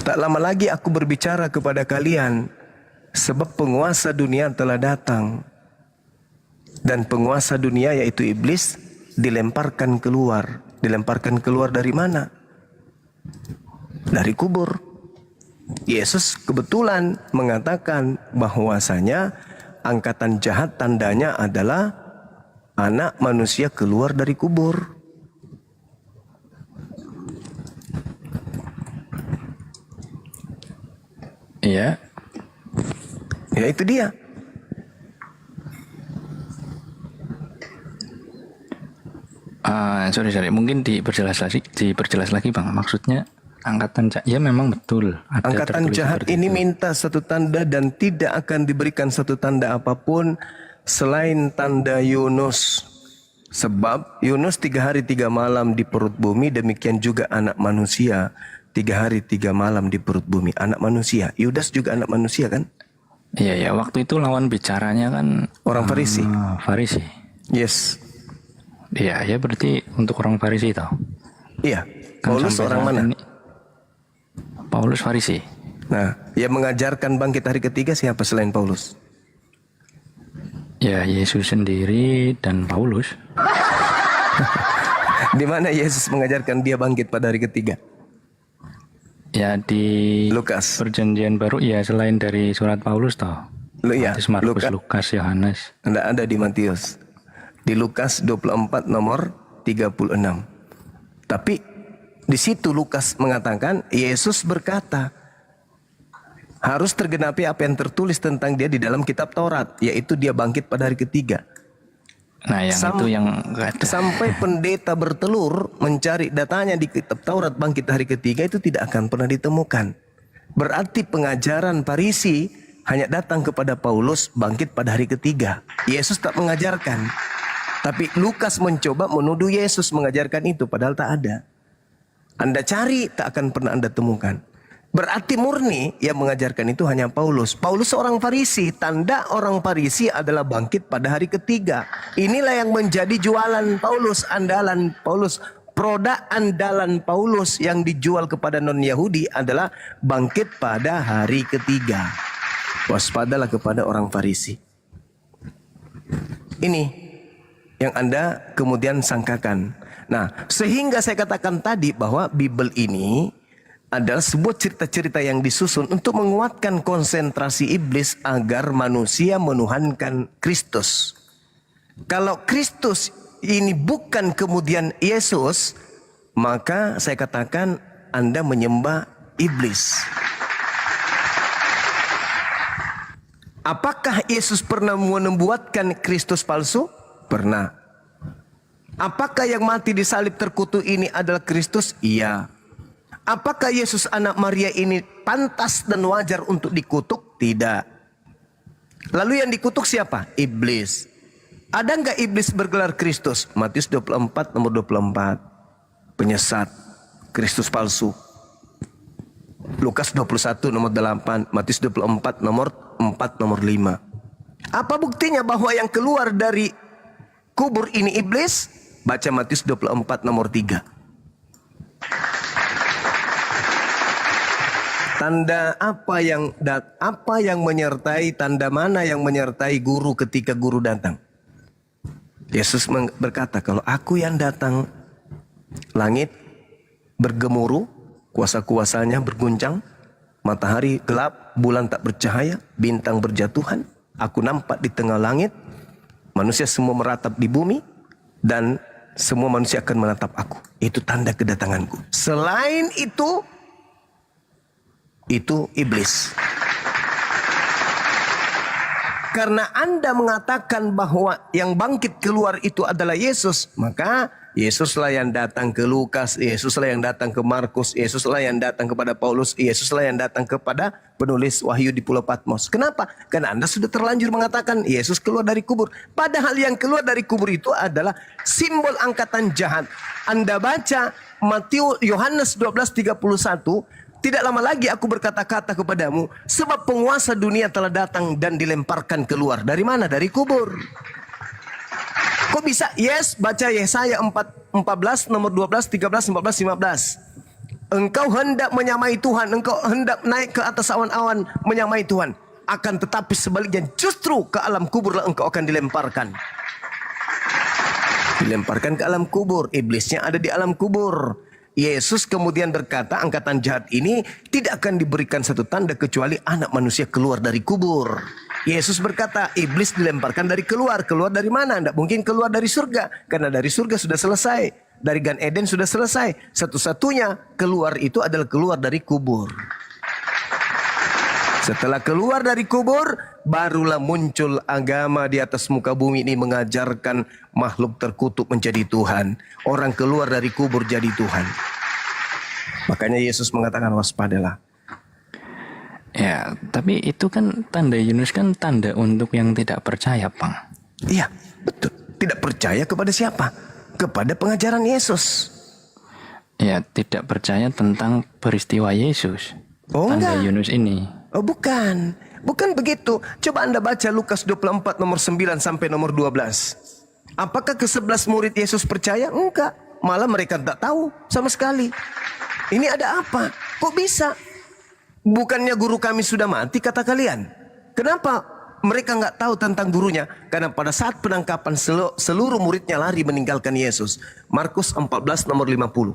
Tak lama lagi aku berbicara kepada kalian, sebab penguasa dunia telah datang. Dan penguasa dunia yaitu iblis dilemparkan keluar. Dilemparkan keluar dari mana? Dari kubur. Yesus kebetulan mengatakan bahwasanya angkatan jahat tandanya adalah anak manusia keluar dari kubur. Iya. Ya itu dia. Sorry. Mungkin diperjelas lagi Bang. Maksudnya angkatan jahat, ya memang betul. Angkatan jahat ini minta satu tanda dan tidak akan diberikan satu tanda apapun selain tanda Yunus. Sebab Yunus 3 hari 3 malam di perut bumi, demikian juga anak manusia 3 hari 3 malam di perut bumi. Anak manusia, Yudas juga anak manusia kan? Iya, waktu itu lawan bicaranya kan orang Farisi. Farisi. Yes. Iya, berarti untuk orang Farisi itu. Iya. Kan Paulus orang mana? Paulus Farisi. Nah, yang mengajarkan bangkit hari ketiga siapa selain Paulus? Ya, Yesus sendiri dan Paulus. Di mana Yesus mengajarkan dia bangkit pada hari ketiga? Ya, di Lukas. Perjanjian Baru, ya selain dari surat Paulus toh. Ya, Matius, Markus, Lukas, Yohanes. Tidak ada di Matius. Di Lukas 24 nomor 36. Tapi di situ Lukas mengatakan Yesus berkata, harus tergenapi apa yang tertulis tentang dia di dalam kitab Taurat, yaitu dia bangkit pada hari ketiga. Nah, yang itu yang enggak ada. Sampai pendeta bertelur mencari datanya di kitab Taurat bangkit hari ketiga itu tidak akan pernah ditemukan. Berarti pengajaran Farisi hanya datang kepada Paulus bangkit pada hari ketiga. Yesus tak mengajarkan. Tapi Lukas mencoba menuduh Yesus mengajarkan itu padahal tak ada. Anda cari tak akan pernah Anda temukan. Berarti murni yang mengajarkan itu hanya Paulus. Paulus seorang Farisi. Tanda orang Farisi adalah bangkit pada hari ketiga. Inilah yang menjadi jualan Paulus, andalan Paulus. Produk andalan Paulus yang dijual kepada non-Yahudi adalah bangkit pada hari ketiga. Waspadalah kepada orang Farisi. Ini yang Anda kemudian sangkakan. Nah, sehingga saya katakan tadi bahwa Bible ini adalah sebuah cerita-cerita yang disusun untuk menguatkan konsentrasi iblis agar manusia menuhankan Kristus. Kalau Kristus ini bukan kemudian Yesus, maka saya katakan Anda menyembah iblis. Apakah Yesus pernah membuatkan Kristus palsu? Pernah. Apakah yang mati di salib terkutuk ini adalah Kristus? Iya. Apakah Yesus anak Maria ini pantas dan wajar untuk dikutuk? Tidak. Lalu yang dikutuk siapa? Iblis. Ada enggak iblis bergelar Kristus? Matius 24 nomor 24. Penyesat. Kristus palsu. Lukas 21 nomor 8. Matius 24 nomor 4 nomor 5. Apa buktinya bahwa yang keluar dari kubur ini iblis? Baca Matius 24 nomor 3. Tanda apa yang menyertai, tanda mana yang menyertai guru ketika guru datang? Yesus berkata, kalau aku yang datang, langit bergemuruh, kuasa-kuasanya berguncang, matahari gelap, bulan tak bercahaya, bintang berjatuhan, aku nampak di tengah langit, manusia semua meratap di bumi, dan semua manusia akan menatap aku. Itu tanda kedatanganku. Selain itu iblis. Karena Anda mengatakan bahwa yang bangkit keluar itu adalah Yesus, maka Yesuslah yang datang ke Lukas, Yesuslah yang datang ke Markus, Yesuslah yang datang kepada Paulus, Yesuslah yang datang kepada penulis Wahyu di Pulau Patmos. Kenapa? Karena Anda sudah terlanjur mengatakan Yesus keluar dari kubur. Padahal yang keluar dari kubur itu adalah simbol angkatan jahat. Anda baca Yohanes 12:31, tidak lama lagi aku berkata-kata kepadamu, sebab penguasa dunia telah datang dan dilemparkan keluar. Dari mana? Dari kubur. Kok bisa? Yes, baca Yesaya 14 nomor 12, 13, 14, 15. Engkau hendak menyamai Tuhan, engkau hendak naik ke atas awan-awan menyamai Tuhan. Akan tetapi sebaliknya justru ke alam kuburlah engkau akan dilemparkan. Dilemparkan ke alam kubur. Iblisnya ada di alam kubur. Yesus kemudian berkata, angkatan jahat ini tidak akan diberikan satu tanda kecuali anak manusia keluar dari kubur. Yesus berkata, iblis dilemparkan dari keluar. Keluar dari mana? Tidak mungkin keluar dari surga. Karena dari surga sudah selesai. Dari Gan Eden sudah selesai. Satu-satunya keluar itu adalah keluar dari kubur. Setelah keluar dari kubur, barulah muncul agama di atas muka bumi ini mengajarkan makhluk terkutuk menjadi Tuhan. Orang keluar dari kubur jadi Tuhan. Makanya Yesus mengatakan waspadalah. Ya, tapi itu kan tanda Yunus kan tanda untuk yang tidak percaya, Bang. Iya, betul. Tidak percaya kepada siapa? Kepada pengajaran Yesus. Ya, tidak percaya tentang peristiwa Yesus. Oh, tanda enggak. Yunus ini. Oh, bukan. Bukan begitu. Coba Anda baca Lukas 24 nomor 9 sampai nomor 12. Apakah ke-11 murid Yesus percaya? Enggak. Malah mereka tak tahu sama sekali. Ini ada apa? Kok bisa? Bukannya guru kami sudah mati kata kalian? Kenapa mereka nggak tahu tentang gurunya? Karena pada saat penangkapan seluruh muridnya lari meninggalkan Yesus. Markus 14 nomor 50.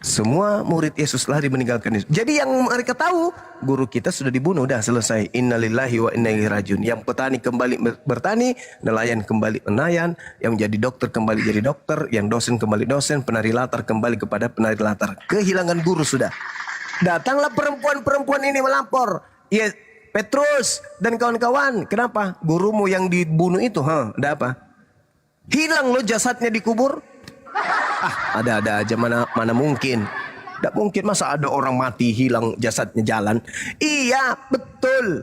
Semua murid Yesus lari meninggalkan Yesus. Jadi yang mereka tahu, guru kita sudah dibunuh, udah selesai. Innalillahi wa inna ilaihi rajiun. Yang petani kembali bertani, nelayan kembali nelayan, yang menjadi dokter kembali jadi dokter, yang dosen kembali dosen, penari latar kembali kepada penari latar. Kehilangan guru sudah. Datanglah perempuan-perempuan ini melapor. Ya, Petrus dan kawan-kawan, kenapa? Gurumu yang dibunuh itu, ada apa? Hilang loh jasadnya dikubur. Ada aja, mana mungkin. Tidak mungkin, masa ada orang mati hilang jasadnya jalan. Iya, betul.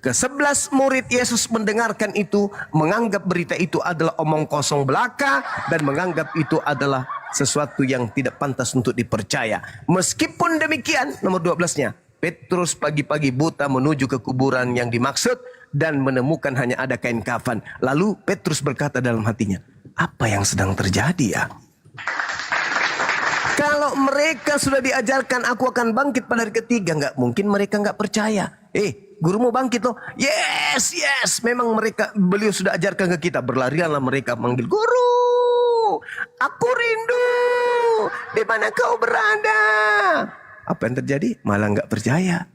Ke-11 murid Yesus mendengarkan itu, menganggap berita itu adalah omong kosong belaka, dan menganggap itu adalah sesuatu yang tidak pantas untuk dipercaya. Meskipun demikian, nomor 12-nya, Petrus pagi-pagi buta menuju ke kuburan yang dimaksud dan menemukan hanya ada kain kafan. Lalu Petrus berkata dalam hatinya, apa yang sedang terjadi ya? Kalau mereka sudah diajarkan aku akan bangkit pada hari ketiga, nggak mungkin mereka nggak percaya. Gurumu bangkit loh. Yes. Memang beliau sudah ajarkan ke kita. Berlarianlah mereka manggil, guru, aku rindu. Di mana kau berada? Apa yang terjadi? Malah nggak percaya.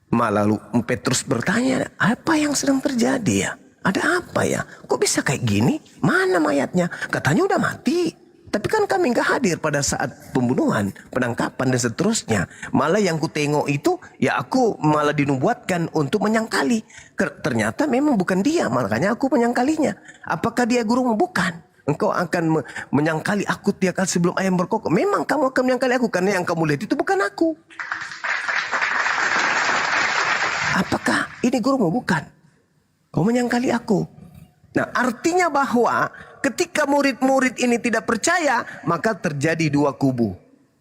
Malah Petrus bertanya, apa yang sedang terjadi ya? Ada apa ya? Kok bisa kayak gini? Mana mayatnya? Katanya udah mati. Tapi kan kami nggak hadir pada saat pembunuhan, penangkapan dan seterusnya. Malah yang ku tengok itu, ya aku malah dinubuatkan untuk menyangkali. Ternyata memang bukan dia, makanya aku menyangkalinya. Apakah dia gurumu? Bukan. Engkau akan menyangkali aku tiap kali sebelum ayam berkokok. Memang kamu akan menyangkali aku, karena yang kamu lihat itu bukan aku. Apakah ini gurumu? Bukan. Kau menyangkali aku. Nah, artinya bahwa ketika murid-murid ini tidak percaya, maka terjadi dua kubu.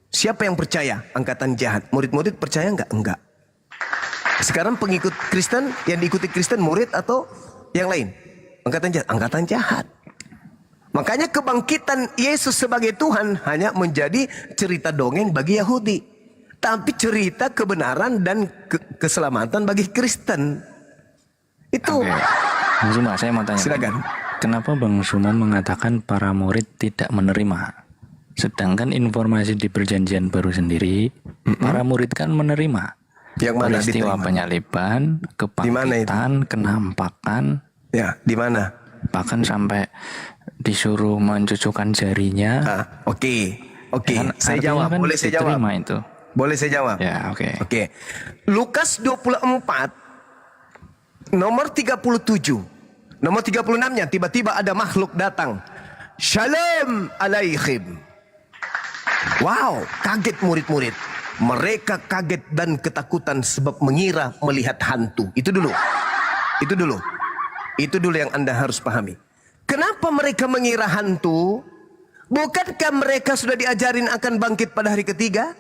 Siapa yang percaya? Angkatan jahat. Murid-murid percaya enggak? Enggak. Sekarang pengikut Kristen, yang diikuti Kristen murid atau yang lain? Angkatan jahat. Angkatan jahat. Makanya kebangkitan Yesus sebagai Tuhan hanya menjadi cerita dongeng bagi Yahudi. Tapi cerita kebenaran dan keselamatan bagi Kristen. Itu. Bang Suma, saya mau tanya. Silakan. Kenapa Bang Suma mengatakan para murid tidak menerima? Sedangkan informasi di perjanjian baru sendiri, para murid kan menerima. Yang mana peristiwa diterima? Penyaliban, kebangkitan, kenampakan. Ya, di mana? Bahkan sampai disuruh mencucukkan jarinya. Oke. Kan Saya artinya jawab. kan Boleh saya jawab? diterima itu. Boleh saya jawab? Ya, oke. Lukas 24 nomor 37. Nomor 36-nya tiba-tiba ada makhluk datang. Shalom alaihim. Wow, kaget murid-murid. Mereka kaget dan ketakutan sebab mengira melihat hantu. Itu dulu yang Anda harus pahami. Kenapa mereka mengira hantu? Bukankah mereka sudah diajarin akan bangkit pada hari ketiga?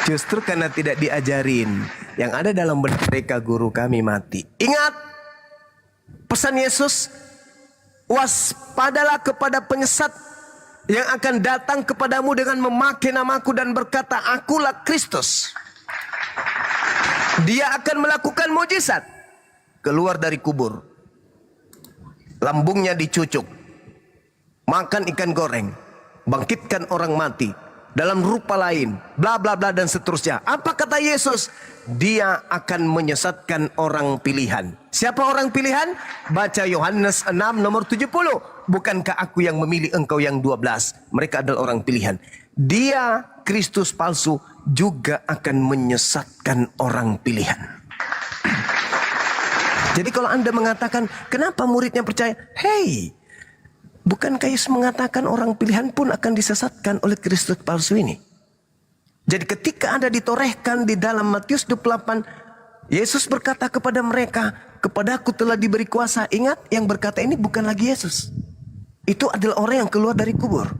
Justru karena tidak diajarin, yang ada dalam benak mereka, guru kami mati. Ingat pesan Yesus, waspadalah kepada penyesat yang akan datang kepadamu dengan memakai namaku dan berkata, akulah Kristus. Dia akan melakukan mujizat. Keluar dari kubur, lambungnya dicucuk, makan ikan goreng, bangkitkan orang mati dalam rupa lain, bla bla bla dan seterusnya. Apa kata Yesus? Dia akan menyesatkan orang pilihan. Siapa orang pilihan? Baca Yohanes 6 nomor 70. Bukankah aku yang memilih engkau yang 12? Mereka adalah orang pilihan. Dia, Kristus palsu, juga akan menyesatkan orang pilihan. Jadi kalau Anda mengatakan, kenapa muridnya percaya? Hei, bukankah Yesus mengatakan orang pilihan pun akan disesatkan oleh Kristus palsu ini? Jadi ketika Anda ditorehkan di dalam Matius 28, Yesus berkata kepada mereka, kepadaku telah diberi kuasa. Ingat, yang berkata ini bukan lagi Yesus. Itu adalah orang yang keluar dari kubur.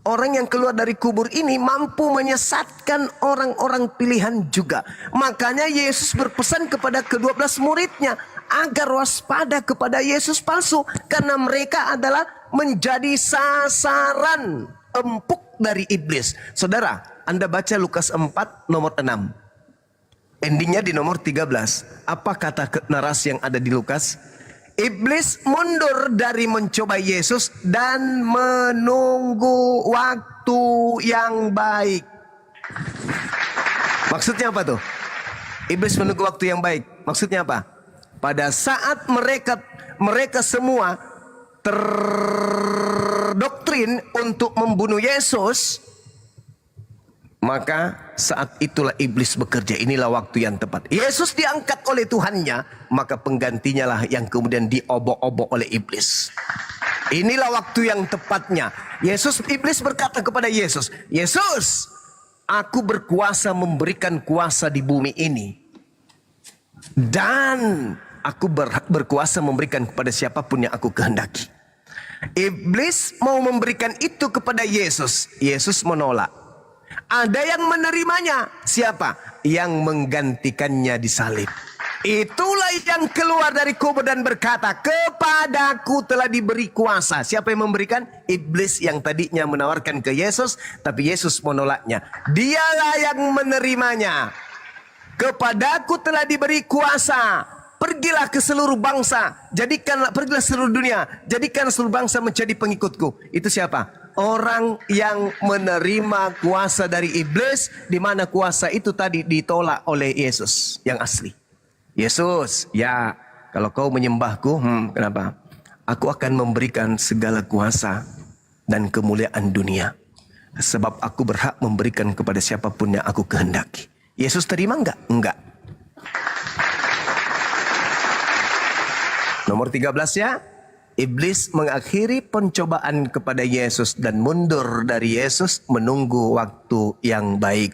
Orang yang keluar dari kubur ini mampu menyesatkan orang-orang pilihan juga. Makanya Yesus berpesan kepada ke-12 muridnya agar waspada kepada Yesus palsu. Karena mereka adalah menjadi sasaran empuk dari iblis. Saudara, Anda baca Lukas 4 nomor 6. Endingnya di nomor 13. Apa kata narasi yang ada di Lukas? Iblis mundur dari mencoba Yesus dan menunggu waktu yang baik. Maksudnya apa tuh? Iblis menunggu waktu yang baik. Maksudnya apa? Pada saat mereka semua terdoktrin untuk membunuh Yesus, maka saat itulah iblis bekerja. Inilah waktu yang tepat. Yesus diangkat oleh Tuhannya, maka penggantinya lah yang kemudian diobok-obok oleh iblis. Inilah waktu yang tepatnya. Iblis berkata kepada Yesus, Yesus, aku berkuasa memberikan kuasa di bumi ini. Dan aku berkuasa memberikan kepada siapapun yang aku kehendaki. Iblis mau memberikan itu kepada Yesus. Yesus menolak. Ada yang menerimanya. Siapa? Yang menggantikannya di salib. Itulah yang keluar dari kubur dan berkata, kepadaku telah diberi kuasa. Siapa yang memberikan? Iblis yang tadinya menawarkan ke Yesus, tapi Yesus menolaknya. Dialah yang menerimanya. Kepadaku telah diberi kuasa. Pergilah ke seluruh bangsa. Pergilah seluruh dunia. Jadikan seluruh bangsa menjadi pengikutku. Itu siapa? Orang yang menerima kuasa dari iblis, di mana kuasa itu tadi ditolak oleh Yesus yang asli. Yesus, ya, kalau kau menyembahku, kenapa? Aku akan memberikan segala kuasa dan kemuliaan dunia. Sebab aku berhak memberikan kepada siapapun yang aku kehendaki. Yesus terima enggak? Enggak. Nomor 13 ya. Iblis mengakhiri pencobaan kepada Yesus dan mundur dari Yesus menunggu waktu yang baik.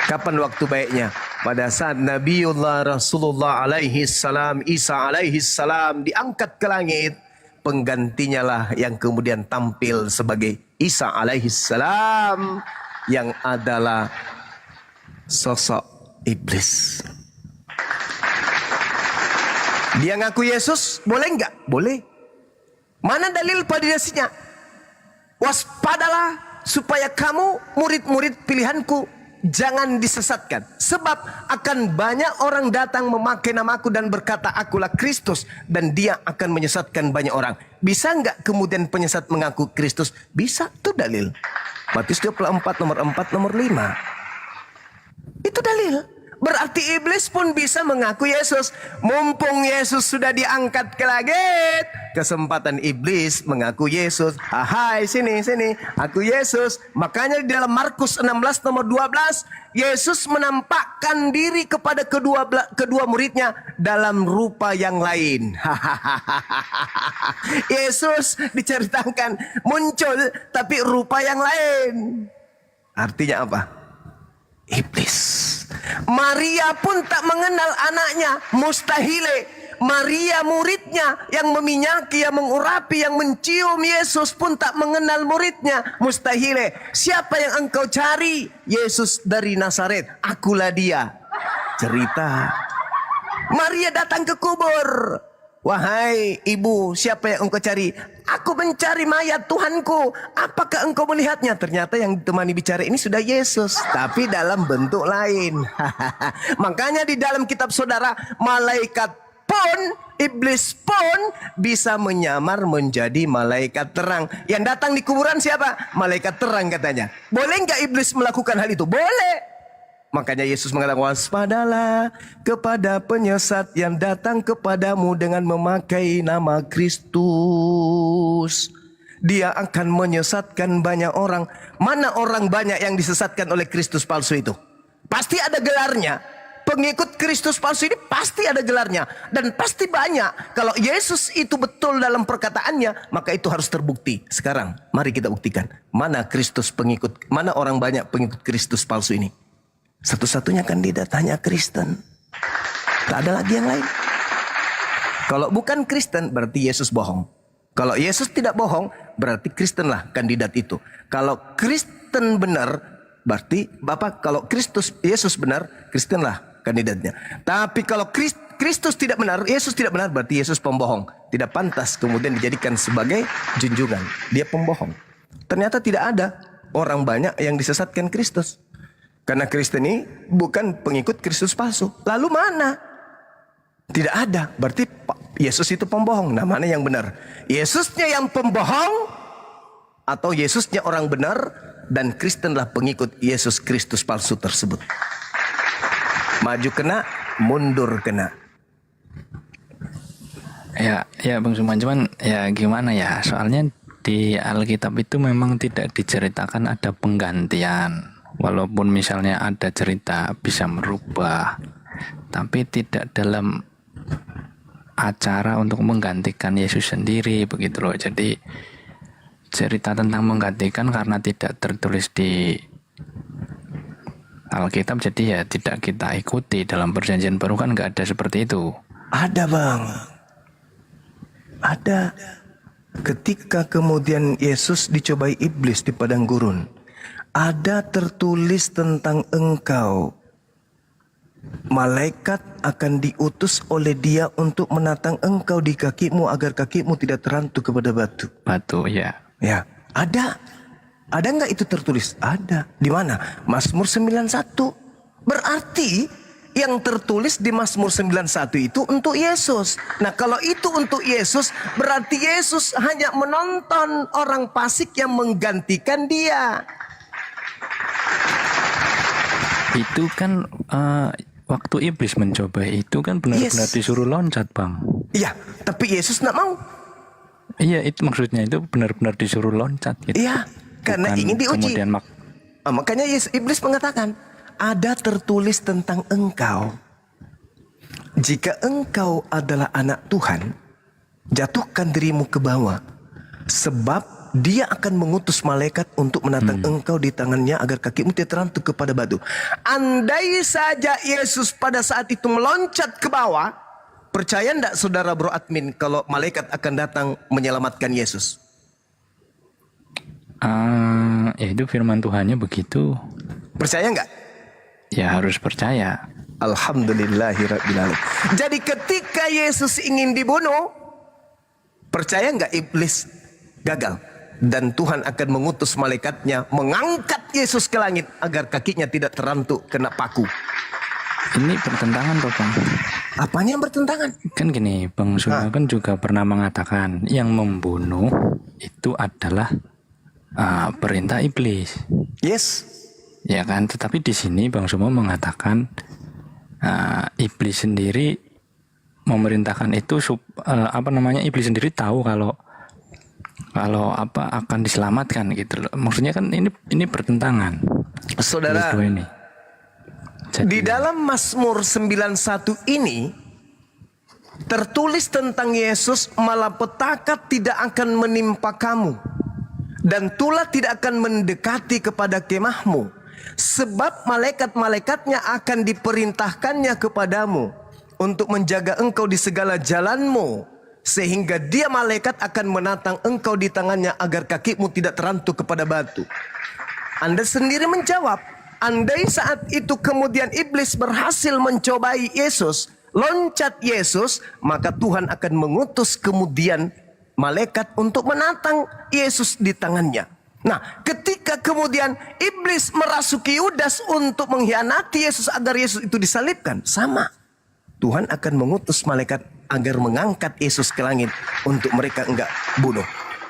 Kapan waktu baiknya? Pada saat Nabiullah Rasulullah alaihi salam, Isa alaihi salam diangkat ke langit, penggantinya lah yang kemudian tampil sebagai Isa alaihi salam yang adalah sosok iblis. Dia ngaku Yesus, boleh enggak? Boleh. Mana dalil validasinya? Waspadalah supaya kamu murid-murid pilihanku jangan disesatkan. Sebab akan banyak orang datang memakai namaku dan berkata akulah Kristus. Dan dia akan menyesatkan banyak orang. Bisa enggak kemudian penyesat mengaku Kristus? Bisa, itu dalil. Matius 24 nomor 4 nomor 5. Itu dalil. Berarti iblis pun bisa mengaku Yesus. Mumpung Yesus sudah diangkat ke langit, kesempatan iblis mengaku Yesus. Hai, sini. Aku Yesus. Makanya di dalam Markus 16 nomor 12, Yesus menampakkan diri kepada kedua muridnya dalam rupa yang lain. Yesus diceritakan muncul tapi rupa yang lain. Artinya apa? Iblis. Maria pun tak mengenal anaknya, mustahile. Maria muridnya yang meminyaki, yang mengurapi, yang mencium Yesus pun tak mengenal muridnya, mustahile. Siapa yang engkau cari? Yesus dari Nazaret, akulah dia. Cerita. Maria datang ke kubur. Wahai ibu, siapa yang engkau cari? Aku mencari mayat Tuhanku. Apakah engkau melihatnya? Ternyata yang ditemani bicara ini sudah Yesus, tapi dalam bentuk lain. Makanya di dalam kitab saudara, malaikat pun, iblis pun bisa menyamar menjadi malaikat terang. Yang datang di kuburan siapa? Malaikat terang katanya. Boleh nggak iblis melakukan hal itu? Boleh. Makanya Yesus mengatakan, waspadalah kepada penyesat yang datang kepadamu dengan memakai nama Kristus. Dia akan menyesatkan banyak orang. Mana orang banyak yang disesatkan oleh Kristus palsu itu? Pasti ada gelarnya. Pengikut Kristus palsu ini pasti ada gelarnya. Dan pasti banyak. Kalau Yesus itu betul dalam perkataannya, maka itu harus terbukti. Sekarang, mari kita buktikan. Mana orang banyak pengikut Kristus palsu ini? Satu-satunya kandidat hanya Kristen. Tak ada lagi yang lain. Kalau bukan Kristen berarti Yesus bohong. Kalau Yesus tidak bohong berarti Kristenlah kandidat itu. Kalau Kristen benar berarti kalau Yesus benar, Kristenlah kandidatnya. Tapi kalau Kristus tidak benar, Yesus tidak benar, berarti Yesus pembohong. Tidak pantas kemudian dijadikan sebagai junjungan. Dia pembohong. Ternyata tidak ada orang banyak yang disesatkan Kristus. Karena Kristen ini bukan pengikut Kristus palsu. Lalu mana? Tidak ada. Berarti Yesus itu pembohong. Nah, mana yang benar? Yesusnya yang pembohong atau Yesusnya orang benar dan Kristenlah pengikut Yesus Kristus palsu tersebut? Maju kena, mundur kena. Ya Bang Suman, cuman ya gimana ya, soalnya di Alkitab itu memang tidak diceritakan ada penggantian. Walaupun misalnya ada cerita bisa merubah, tapi tidak dalam acara untuk menggantikan Yesus sendiri, begitu loh. Jadi cerita tentang menggantikan karena tidak tertulis di Alkitab, jadi ya tidak kita ikuti. Dalam Perjanjian Baru kan nggak ada seperti itu. Ada Bang. Ada. Ketika kemudian Yesus dicobai iblis di padang gurun, ada tertulis tentang engkau. Malaikat akan diutus oleh dia untuk menatang engkau di kakimu agar kakimu tidak terantuk kepada batu. Batu, ya. Ya, ada. Ada nggak itu tertulis? Ada. Di mana? Mazmur 91. Berarti yang tertulis di Mazmur 91 itu untuk Yesus. Nah, kalau itu untuk Yesus, berarti Yesus hanya menonton orang fasik yang menggantikan dia. Itu kan waktu iblis mencoba itu kan benar-benar disuruh loncat, Bang. Iya, tapi Yesus nggak mau. Iya, itu maksudnya, itu benar-benar disuruh loncat gitu. Iya, karena ingin diuji. Kemudian makanya iblis mengatakan, ada tertulis tentang engkau. Jika engkau adalah anak Tuhan, jatuhkan dirimu ke bawah. Sebab dia akan mengutus malaikat untuk menatang engkau di tangannya agar kakimu tidak terantuk kepada batu. Andai saja Yesus pada saat itu meloncat ke bawah, percaya enggak saudara bro admin kalau malaikat akan datang menyelamatkan Yesus? Ya itu firman Tuhannya begitu. Percaya enggak? Ya harus percaya. Alhamdulillahirrabbilalamin. Jadi ketika Yesus ingin dibunuh, percaya enggak iblis gagal? Dan Tuhan akan mengutus malaikatnya mengangkat Yesus ke langit agar kakinya tidak terantuk kena paku. Ini bertentangan toh, Bang? Apanya yang bertentangan? Kan gini, Bang Suma kan juga pernah mengatakan yang membunuh itu adalah perintah iblis. Yes. Ya kan, tetapi di sini Bang Sumo mengatakan iblis sendiri memerintahkan itu iblis sendiri tahu kalau akan diselamatkan gitu loh. Maksudnya kan ini bertentangan. Saudara, ini. Jadi, di dalam Mazmur 91 ini tertulis tentang Yesus, malapetaka tidak akan menimpa kamu dan tulah tidak akan mendekati kepada kemahmu. Sebab malaikat-malaikatnya akan diperintahkannya kepadamu untuk menjaga engkau di segala jalanmu, sehingga dia malaikat akan menatang engkau di tangannya agar kakimu tidak terantuk kepada batu. Anda sendiri menjawab, andai saat itu kemudian iblis berhasil mencobai Yesus, loncat Yesus, maka Tuhan akan mengutus kemudian malaikat untuk menatang Yesus di tangannya. Nah, ketika kemudian iblis merasuki Yudas untuk mengkhianati Yesus agar Yesus itu disalibkan, sama. Tuhan akan mengutus malaikat agar mengangkat Yesus ke langit untuk mereka enggak bunuh.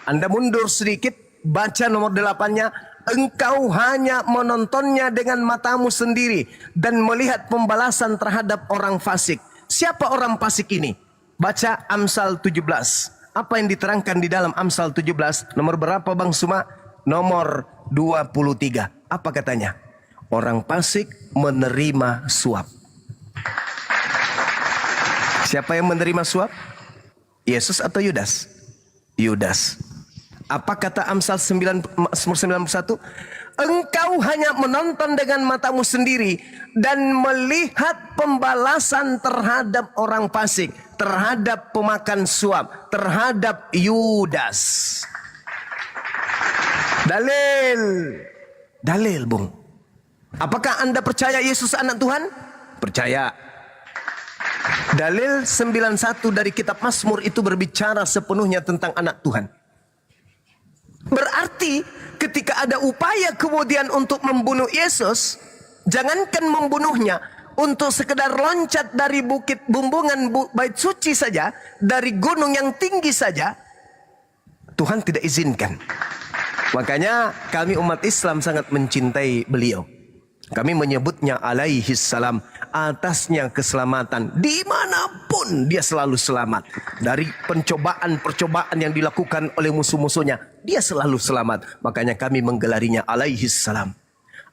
Anda mundur sedikit, baca nomor 8-nya. Engkau hanya menontonnya dengan matamu sendiri dan melihat pembalasan terhadap orang fasik. Siapa orang fasik ini? Baca Amsal 17. Apa yang diterangkan di dalam Amsal 17? Nomor berapa Bang Suma? Nomor 23. Apa katanya? Orang fasik menerima suap. Siapa yang menerima suap? Yesus atau Yudas? Yudas. Apa kata Amsal 91? Engkau hanya menonton dengan matamu sendiri dan melihat pembalasan terhadap orang fasik, terhadap pemakan suap, terhadap Yudas. Dalil, Bung. Apakah Anda percaya Yesus anak Tuhan? Percaya. Dalil 91 dari kitab Mazmur itu berbicara sepenuhnya tentang anak Tuhan. Berarti ketika ada upaya kemudian untuk membunuh Yesus, jangankan membunuhnya, untuk sekedar loncat dari bukit bumbungan bait suci saja, dari gunung yang tinggi saja, Tuhan tidak izinkan. Makanya kami umat Islam sangat mencintai beliau. Kami menyebutnya alaihi salam, atasnya keselamatan. Dimanapun dia selalu selamat. Dari pencobaan-percobaan yang dilakukan oleh musuh-musuhnya, dia selalu selamat. Makanya kami menggelarinya alaihi salam.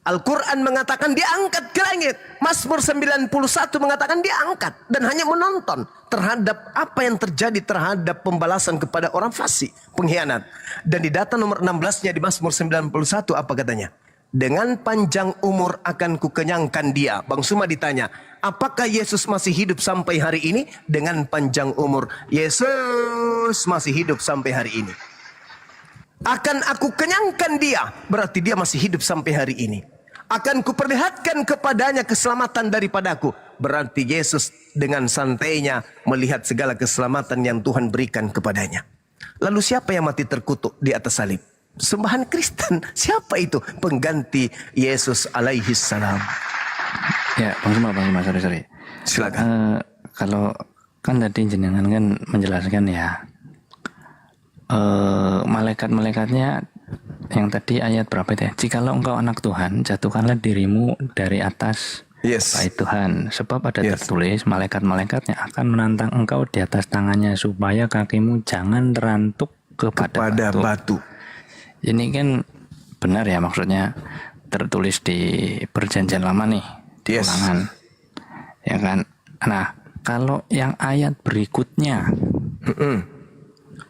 Al-Quran mengatakan dia angkat ke langit. Mazmur 91 mengatakan dia angkat. Dan hanya menonton terhadap apa yang terjadi terhadap pembalasan kepada orang fasik, pengkhianat. Dan di data nomor 16-nya di Mazmur 91 apa katanya? Dengan panjang umur akan kukenyangkan dia. Bang Suma ditanya, apakah Yesus masih hidup sampai hari ini? Dengan panjang umur, Yesus masih hidup sampai hari ini. Akan aku kenyangkan dia, berarti dia masih hidup sampai hari ini. Akan kuperlihatkan kepadanya keselamatan daripadaku, berarti Yesus dengan santainya melihat segala keselamatan yang Tuhan berikan kepadanya. Lalu siapa yang mati terkutuk di atas salib? Sembahan Kristen. Siapa itu? Pengganti Yesus alaihi salam. Ya, Bang Suma, sorry. Silakan. Kalau kan tadi jenengan kan menjelaskan ya, malaikat-malaikatnya yang tadi ayat berapa itu ya? Jikalau engkau anak Tuhan, jatuhkanlah dirimu dari atas bait Tuhan. Sebab ada tertulis, malaikat-malaikatnya akan menantang engkau di atas tangannya, supaya kakimu jangan terantuk kepada batu. Ini kan benar ya, maksudnya tertulis di perjanjian lama nih, di Ulangan. Ya kan? Nah, kalau yang ayat berikutnya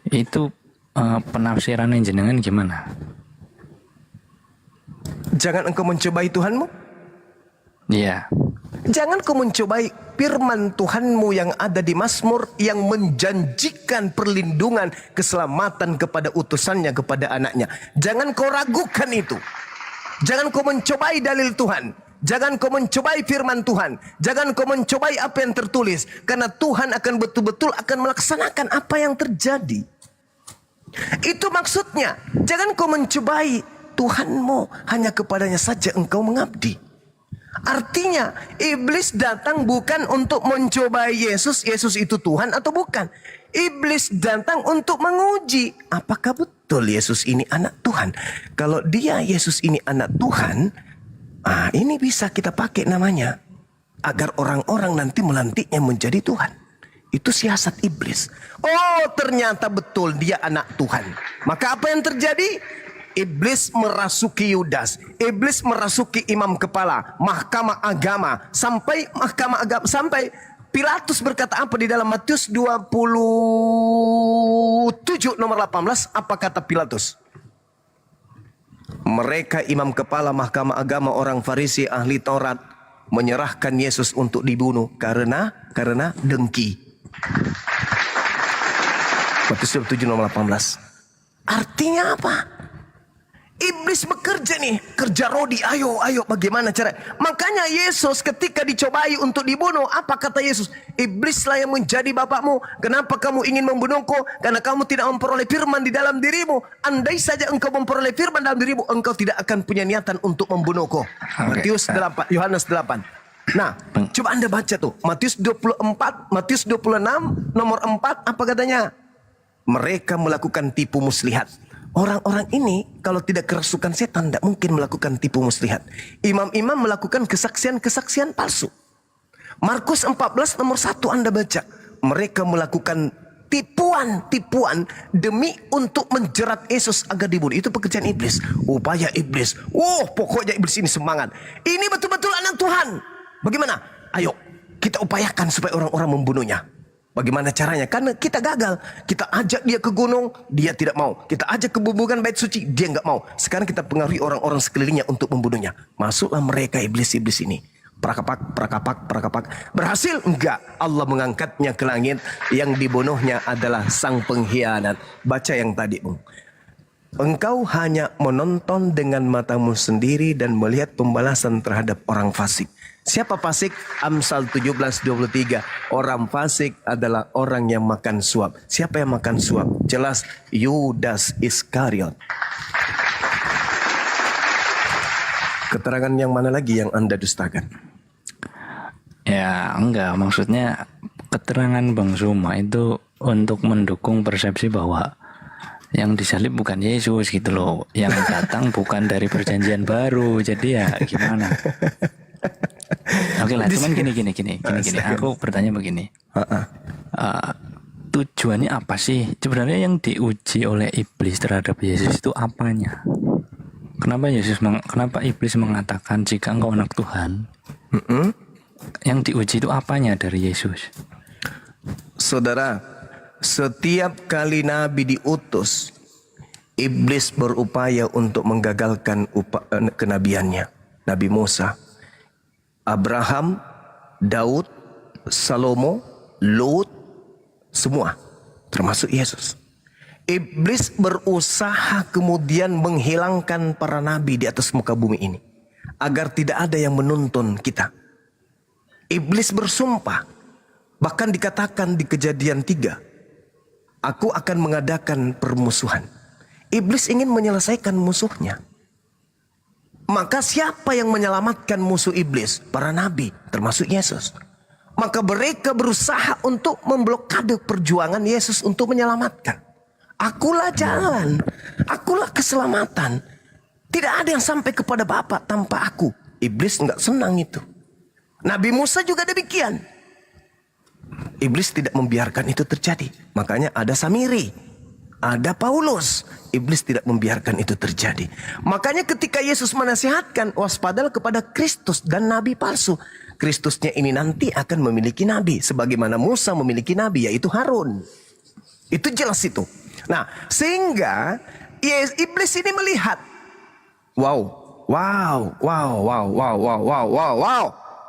itu penafsiran jenengan gimana? Jangan engkau mencobai Tuhanmu? Iya. Jangan kau mencobai firman Tuhanmu yang ada di Mazmur, yang menjanjikan perlindungan, keselamatan kepada utusannya, kepada anaknya. Jangan kau ragukan itu. Jangan kau mencobai dalil Tuhan. Jangan kau mencobai firman Tuhan. Jangan kau mencobai apa yang tertulis. Karena Tuhan akan betul-betul akan melaksanakan apa yang terjadi. Itu maksudnya. Jangan kau mencobai Tuhanmu, hanya kepadanya saja engkau mengabdi. Artinya iblis datang bukan untuk mencobai Yesus, Yesus itu Tuhan atau bukan. Iblis datang untuk menguji apakah betul Yesus ini anak Tuhan. Kalau dia Yesus ini anak Tuhan, ini bisa kita pakai namanya, agar orang-orang nanti melantiknya menjadi Tuhan. Itu siasat iblis. Oh, ternyata betul dia anak Tuhan. Maka apa yang terjadi? Iblis merasuki Yudas, iblis merasuki imam kepala, mahkamah agama, sampai Pilatus berkata apa di dalam Matius 27 nomor 18, apa kata Pilatus? Mereka imam kepala, mahkamah agama, orang Farisi, ahli Taurat menyerahkan Yesus untuk dibunuh karena dengki. Matius 27 nomor 18. Artinya apa? Iblis bekerja nih, kerja rodi, ayo bagaimana cara? Makanya Yesus ketika dicobai untuk dibunuh, apa kata Yesus? Iblislah yang menjadi bapakmu. Kenapa kamu ingin membunuhku? Karena kamu tidak memperoleh firman di dalam dirimu. Andai saja engkau memperoleh firman dalam dirimu, engkau tidak akan punya niatan untuk membunuhku. Matius 8, Yohanes 8. Nah, coba Anda baca tuh, Matius 24, Matius 26 nomor 4, apa katanya? Mereka melakukan tipu muslihat. Orang-orang ini kalau tidak kerasukan setan tidak mungkin melakukan tipu muslihat. Imam-imam melakukan kesaksian-kesaksian palsu. Markus 14 nomor 1 Anda baca. Mereka melakukan tipuan demi untuk menjerat Yesus agar dibunuh. Itu pekerjaan iblis. Upaya iblis. Pokoknya iblis ini semangat. Ini betul-betul anak Tuhan. Bagaimana? Ayo kita upayakan supaya orang-orang membunuhnya. Bagaimana caranya? Karena kita gagal. Kita ajak dia ke gunung, dia tidak mau. Kita ajak ke bumbungan bait suci, dia nggak mau. Sekarang kita pengaruhi orang-orang sekelilingnya untuk membunuhnya. Masuklah mereka iblis-iblis ini. Prakapak. Berhasil? Enggak. Allah mengangkatnya ke langit. Yang dibunuhnya adalah sang pengkhianat. Baca yang tadi, Bung. Engkau hanya menonton dengan matamu sendiri dan melihat pembalasan terhadap orang fasik. Siapa fasik? Amsal 17:23. Orang fasik adalah orang yang makan suap. Siapa yang makan suap? Jelas Yudas Iskariot. Keterangan yang mana lagi yang Anda dustakan? Ya enggak, maksudnya keterangan Bang Suma itu untuk mendukung persepsi bahwa yang disalib bukan Yesus gitu loh, yang datang bukan dari perjanjian baru. Jadi ya gimana? Oke lah, cuman gini. Aku bertanya begini. Tujuannya apa sih? Sebenarnya yang diuji oleh iblis terhadap Yesus itu apanya? Kenapa iblis mengatakan jika engkau anak Tuhan? Yang diuji itu apanya dari Yesus? Saudara, setiap kali Nabi diutus, iblis berupaya untuk menggagalkan kenabiannya. Nabi Musa, Abraham, Daud, Salomo, Lut, semua, termasuk Yesus. Iblis berusaha kemudian menghilangkan para nabi di atas muka bumi ini, agar tidak ada yang menuntun kita. Iblis bersumpah, bahkan dikatakan di Kejadian 3, aku akan mengadakan permusuhan. Iblis ingin menyelesaikan musuhnya. Maka siapa yang menyelamatkan musuh iblis? Para nabi, termasuk Yesus. Maka mereka berusaha untuk memblokade perjuangan Yesus untuk menyelamatkan. Akulah jalan, akulah keselamatan. Tidak ada yang sampai kepada Bapa tanpa aku. Iblis enggak senang itu. Nabi Musa juga demikian. Iblis tidak membiarkan itu terjadi. Makanya ada Samiri, ada Paulus. Iblis tidak membiarkan itu terjadi. Makanya ketika Yesus menasihatkan, waspadalah kepada Kristus dan nabi palsu. Kristusnya ini nanti akan memiliki nabi, sebagaimana Musa memiliki nabi, yaitu Harun. Itu jelas itu. Nah, sehingga iblis ini melihat, wow.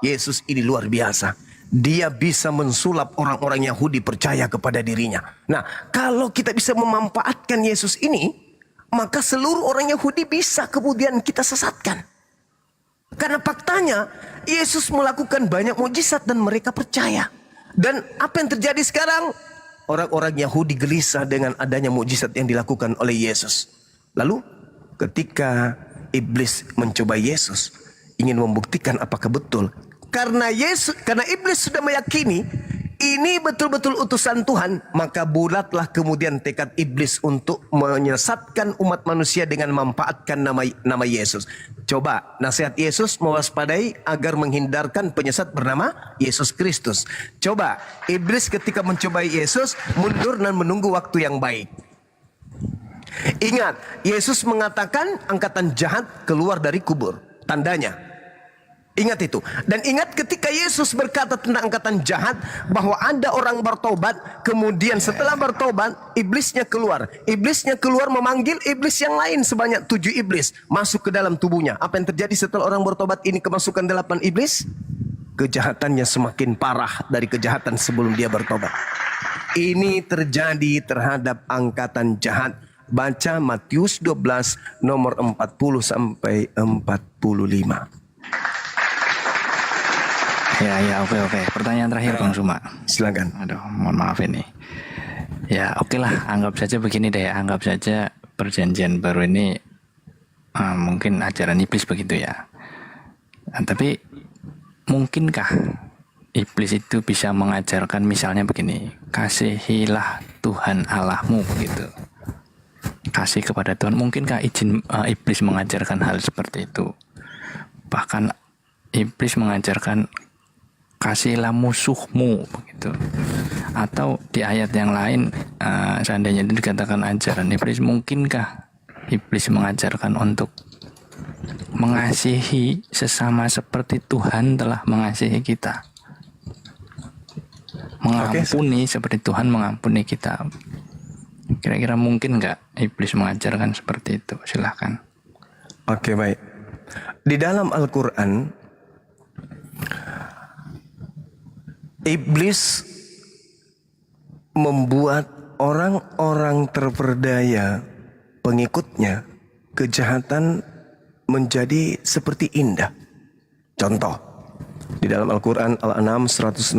Yesus ini luar biasa. Dia bisa mensulap orang-orang Yahudi percaya kepada dirinya. Nah, kalau kita bisa memanfaatkan Yesus ini, maka seluruh orang Yahudi bisa kemudian kita sesatkan. Karena faktanya, Yesus melakukan banyak mukjizat dan mereka percaya. Dan apa yang terjadi sekarang? Orang-orang Yahudi gelisah dengan adanya mukjizat yang dilakukan oleh Yesus. Lalu, ketika iblis mencoba Yesus, ingin membuktikan apakah betul. Karena iblis sudah meyakini ini betul-betul utusan Tuhan, maka bulatlah kemudian tekad iblis untuk menyesatkan umat manusia dengan memanfaatkan nama Yesus. Coba nasihat Yesus, mewaspadai agar menghindarkan penyesat bernama Yesus Kristus. Coba iblis ketika mencobai Yesus mundur dan menunggu waktu yang baik. Ingat, Yesus mengatakan angkatan jahat keluar dari kubur. Tandanya. Ingat itu. Dan ingat ketika Yesus berkata tentang angkatan jahat, bahwa ada orang bertobat, kemudian setelah bertobat, iblisnya keluar. Iblisnya keluar memanggil iblis yang lain sebanyak 7 iblis masuk ke dalam tubuhnya. Apa yang terjadi setelah orang bertobat ini kemasukan 8 iblis? Kejahatannya semakin parah dari kejahatan sebelum dia bertobat. Ini terjadi terhadap angkatan jahat. Baca Matius 12 nomor 40 sampai 45. Ya, oke. Pertanyaan terakhir Bang Suma. Silakan. Aduh, mohon maaf ini. Ya, oke lah. Anggap saja begini deh. Anggap saja perjanjian baru ini mungkin ajaran iblis begitu ya. Nah, tapi mungkinkah iblis itu bisa mengajarkan misalnya begini, kasihilah Tuhan Allahmu begitu. Kasih kepada Tuhan. Mungkinkah iblis mengajarkan hal seperti itu? Bahkan iblis mengajarkan kasihlah musuhmu begitu. Atau di ayat yang lain seandainya itu dikatakan ajaran iblis, mungkinkah iblis mengajarkan untuk mengasihi sesama seperti Tuhan telah mengasihi kita, mengampuni seperti Tuhan mengampuni kita? Kira-kira mungkin nggak iblis mengajarkan seperti itu? Silahkan. Oke, baik. Di dalam Al-Quran, iblis membuat orang-orang terperdaya pengikutnya kejahatan menjadi seperti indah. Contoh, di dalam Al-Quran Al-An'am 160,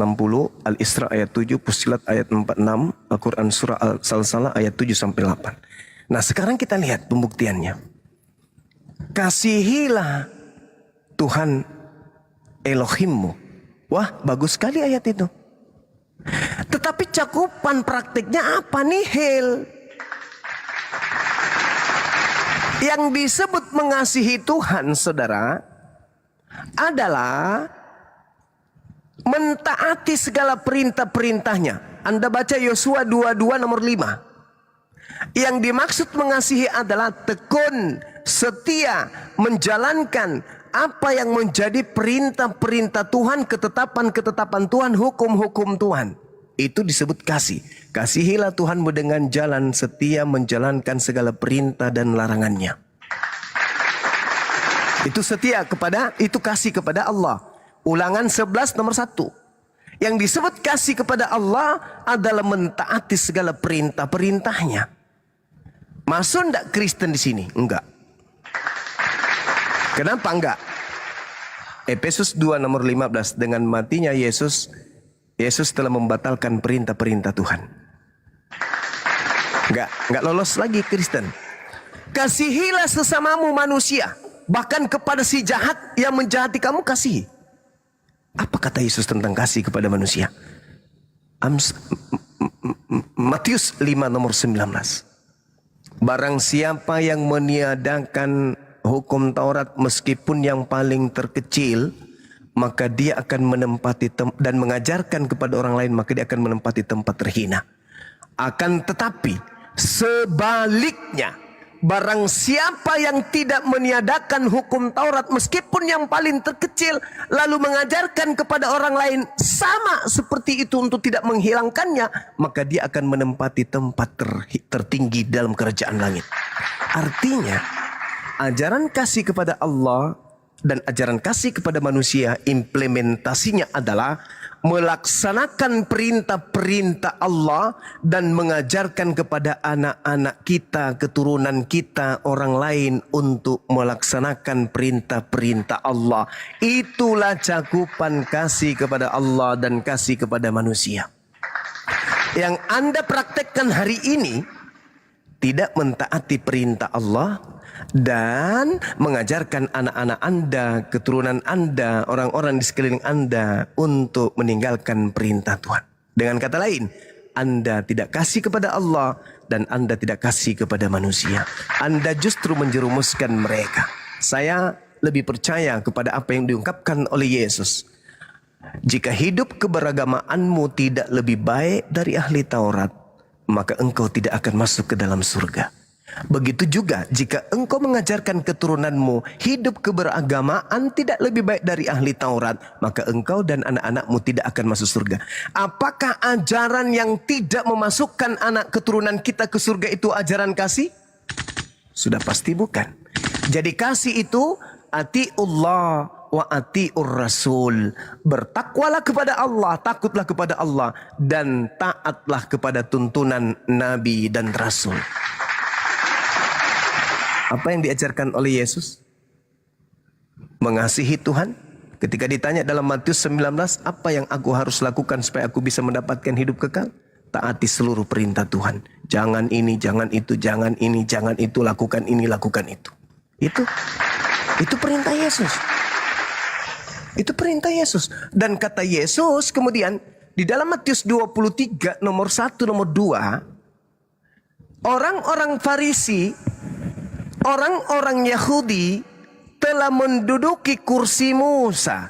Al-Isra ayat 7, Fussilat ayat 46, Al-Quran surah Al-Salsalah ayat 7-8. Nah, sekarang kita lihat pembuktiannya. Kasihilah Tuhan Elohimmu. Wah, bagus sekali ayat itu. Tetapi cakupan praktiknya apa? Nihil. Yang disebut mengasihi Tuhan, saudara, adalah mentaati segala perintah-perintahnya. Anda baca Yosua 22 nomor 5. Yang dimaksud mengasihi adalah tekun, setia, menjalankan apa yang menjadi perintah-perintah Tuhan, ketetapan-ketetapan Tuhan, hukum-hukum Tuhan. Itu disebut kasih. Kasihilah Tuhanmu dengan jalan setia menjalankan segala perintah dan larangannya. Itu setia kepada, itu kasih kepada Allah. Ulangan 11 nomor 1. Yang disebut kasih kepada Allah adalah mentaati segala perintah-perintahnya. Masuk enggak Kristen di sini? Enggak. Kenapa enggak? Efesus 2 nomor 15. Dengan matinya Yesus telah membatalkan perintah-perintah Tuhan. Enggak lolos lagi Kristen. Kasihilah sesamamu manusia. Bahkan kepada si jahat yang menjahati kamu kasihi. Apa kata Yesus tentang kasih kepada manusia? Matius 5 nomor 19. Barang siapa yang meniadakan hukum Taurat meskipun yang paling terkecil, maka dia akan menempati dan mengajarkan kepada orang lain, maka dia akan menempati tempat terhina. Akan tetapi sebaliknya, barang siapa yang tidak meniadakan hukum Taurat meskipun yang paling terkecil, lalu mengajarkan kepada orang lain sama seperti itu untuk tidak menghilangkannya, maka dia akan menempati tempat tertinggi dalam kerajaan langit. Artinya, ajaran kasih kepada Allah dan ajaran kasih kepada manusia, implementasinya adalah melaksanakan perintah-perintah Allah dan mengajarkan kepada anak-anak kita, keturunan kita, orang lain untuk melaksanakan perintah-perintah Allah. Itulah cakupan kasih kepada Allah dan kasih kepada manusia. Yang Anda praktekkan hari ini tidak mentaati perintah Allah dan mengajarkan anak-anak Anda, keturunan Anda, orang-orang di sekeliling Anda untuk meninggalkan perintah Tuhan. Dengan kata lain, Anda tidak kasih kepada Allah dan Anda tidak kasih kepada manusia. Anda justru menjerumuskan mereka. Saya lebih percaya kepada apa yang diungkapkan oleh Yesus. Jika hidup keberagamaanmu tidak lebih baik dari ahli Taurat, maka engkau tidak akan masuk ke dalam surga. Begitu juga jika engkau mengajarkan keturunanmu hidup keberagamaan tidak lebih baik dari ahli Taurat, maka engkau dan anak-anakmu tidak akan masuk surga. Apakah ajaran yang tidak memasukkan anak keturunan kita ke surga itu ajaran kasih? Sudah pasti bukan. Jadi kasih itu atiullah wa atiur rasul. Bertakwalah kepada Allah, takutlah kepada Allah, dan taatlah kepada tuntunan Nabi dan Rasul. Apa yang diajarkan oleh Yesus? Mengasihi Tuhan. Ketika ditanya dalam Matius 19, apa yang aku harus lakukan supaya aku bisa mendapatkan hidup kekal? Taati seluruh perintah Tuhan. Jangan ini, jangan itu, jangan ini, jangan itu, lakukan ini, lakukan itu. Itu perintah Yesus. Itu perintah Yesus. Dan kata Yesus kemudian di dalam Matius 23 nomor 1 nomor 2, orang-orang Farisi, orang-orang Yahudi telah menduduki kursi Musa.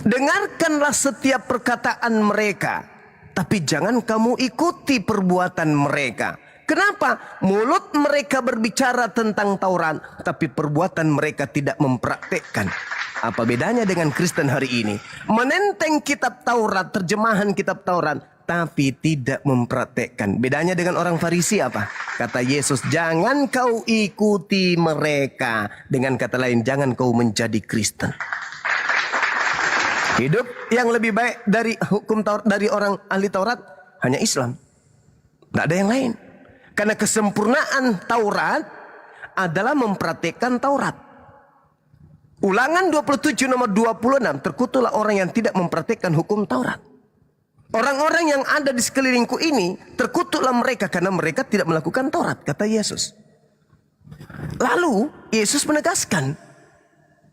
Dengarkanlah setiap perkataan mereka, tapi jangan kamu ikuti perbuatan mereka. Kenapa? Mulut mereka berbicara tentang Taurat, tapi perbuatan mereka tidak mempraktekkan. Apa bedanya dengan Kristen hari ini? Menenteng kitab Taurat, terjemahan kitab Taurat, tapi tidak mempraktekkan. Bedanya dengan orang Farisi apa? Kata Yesus, jangan kau ikuti mereka. Dengan kata lain, jangan kau menjadi Kristen. Hidup yang lebih baik dari hukum Taurat, dari orang ahli Taurat, hanya Islam. Tidak ada yang lain. Karena kesempurnaan Taurat adalah mempraktekkan Taurat. Ulangan 27 nomor 26, terkutuklah orang yang tidak mempraktekkan hukum Taurat. Orang-orang yang ada di sekelilingku ini, terkutuklah mereka karena mereka tidak melakukan Taurat, kata Yesus. Lalu Yesus menegaskan,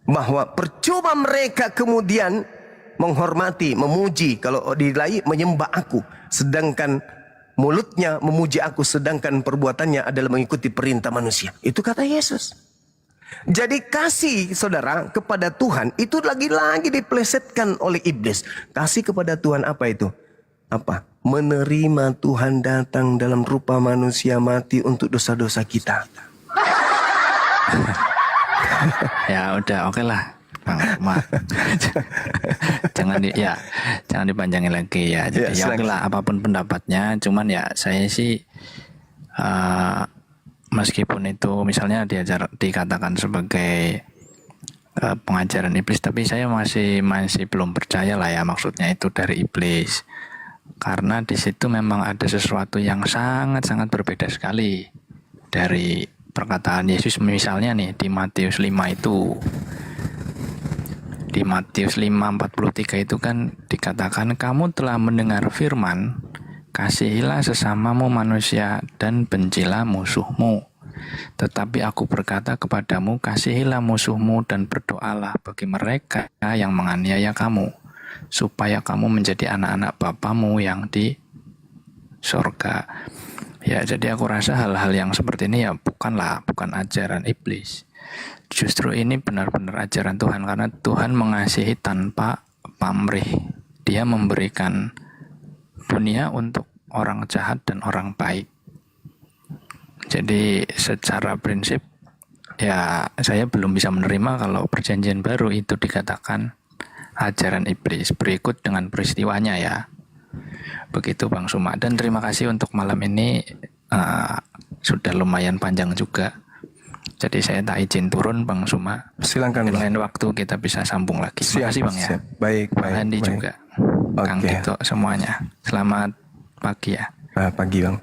bahwa percuma mereka kemudian menghormati, memuji, kalau dilai menyembah aku, sedangkan mulutnya memuji aku, sedangkan perbuatannya adalah mengikuti perintah manusia. Itu kata Yesus. Jadi kasih saudara kepada Tuhan itu lagi-lagi diplesetkan oleh iblis. Kasih kepada Tuhan apa itu? Apa? Menerima Tuhan datang dalam rupa manusia mati untuk dosa-dosa kita. Ya udah, oke lah, Bang. Jangan dipanjangin lagi ya. Jadi ya oke lah, apapun pendapatnya. Cuman ya saya sih meskipun itu misalnya dikatakan sebagai pengajaran iblis, tapi saya masih belum percaya lah ya, maksudnya itu dari iblis. Karena di situ memang ada sesuatu yang sangat-sangat berbeda sekali dari perkataan Yesus. Misalnya nih di Matius 5 itu, di Matius 5:43 itu kan dikatakan, kamu telah mendengar firman, kasihilah sesamamu manusia dan bencilah musuhmu. Tetapi aku berkata kepadamu, kasihilah musuhmu dan berdoalah bagi mereka yang menganiaya kamu, supaya kamu menjadi anak-anak Bapamu yang di surga. Ya, jadi aku rasa hal-hal yang seperti ini ya bukan ajaran iblis. Justru ini benar-benar ajaran Tuhan, karena Tuhan mengasihi tanpa pamrih. Dia memberikan dunia untuk orang jahat dan orang baik. Jadi secara prinsip ya saya belum bisa menerima kalau perjanjian baru itu dikatakan ajaran iblis. Berikut dengan peristiwanya ya. Begitu Bang Suma, dan terima kasih untuk malam ini, sudah lumayan panjang juga. Jadi saya tak izin turun Bang Suma. Silakan. Lain waktu kita bisa sambung lagi. Terima kasih Bang ya. Baik. Bang Andi juga. Kang Tito semuanya. Selamat pagi ya. Pagi Bang.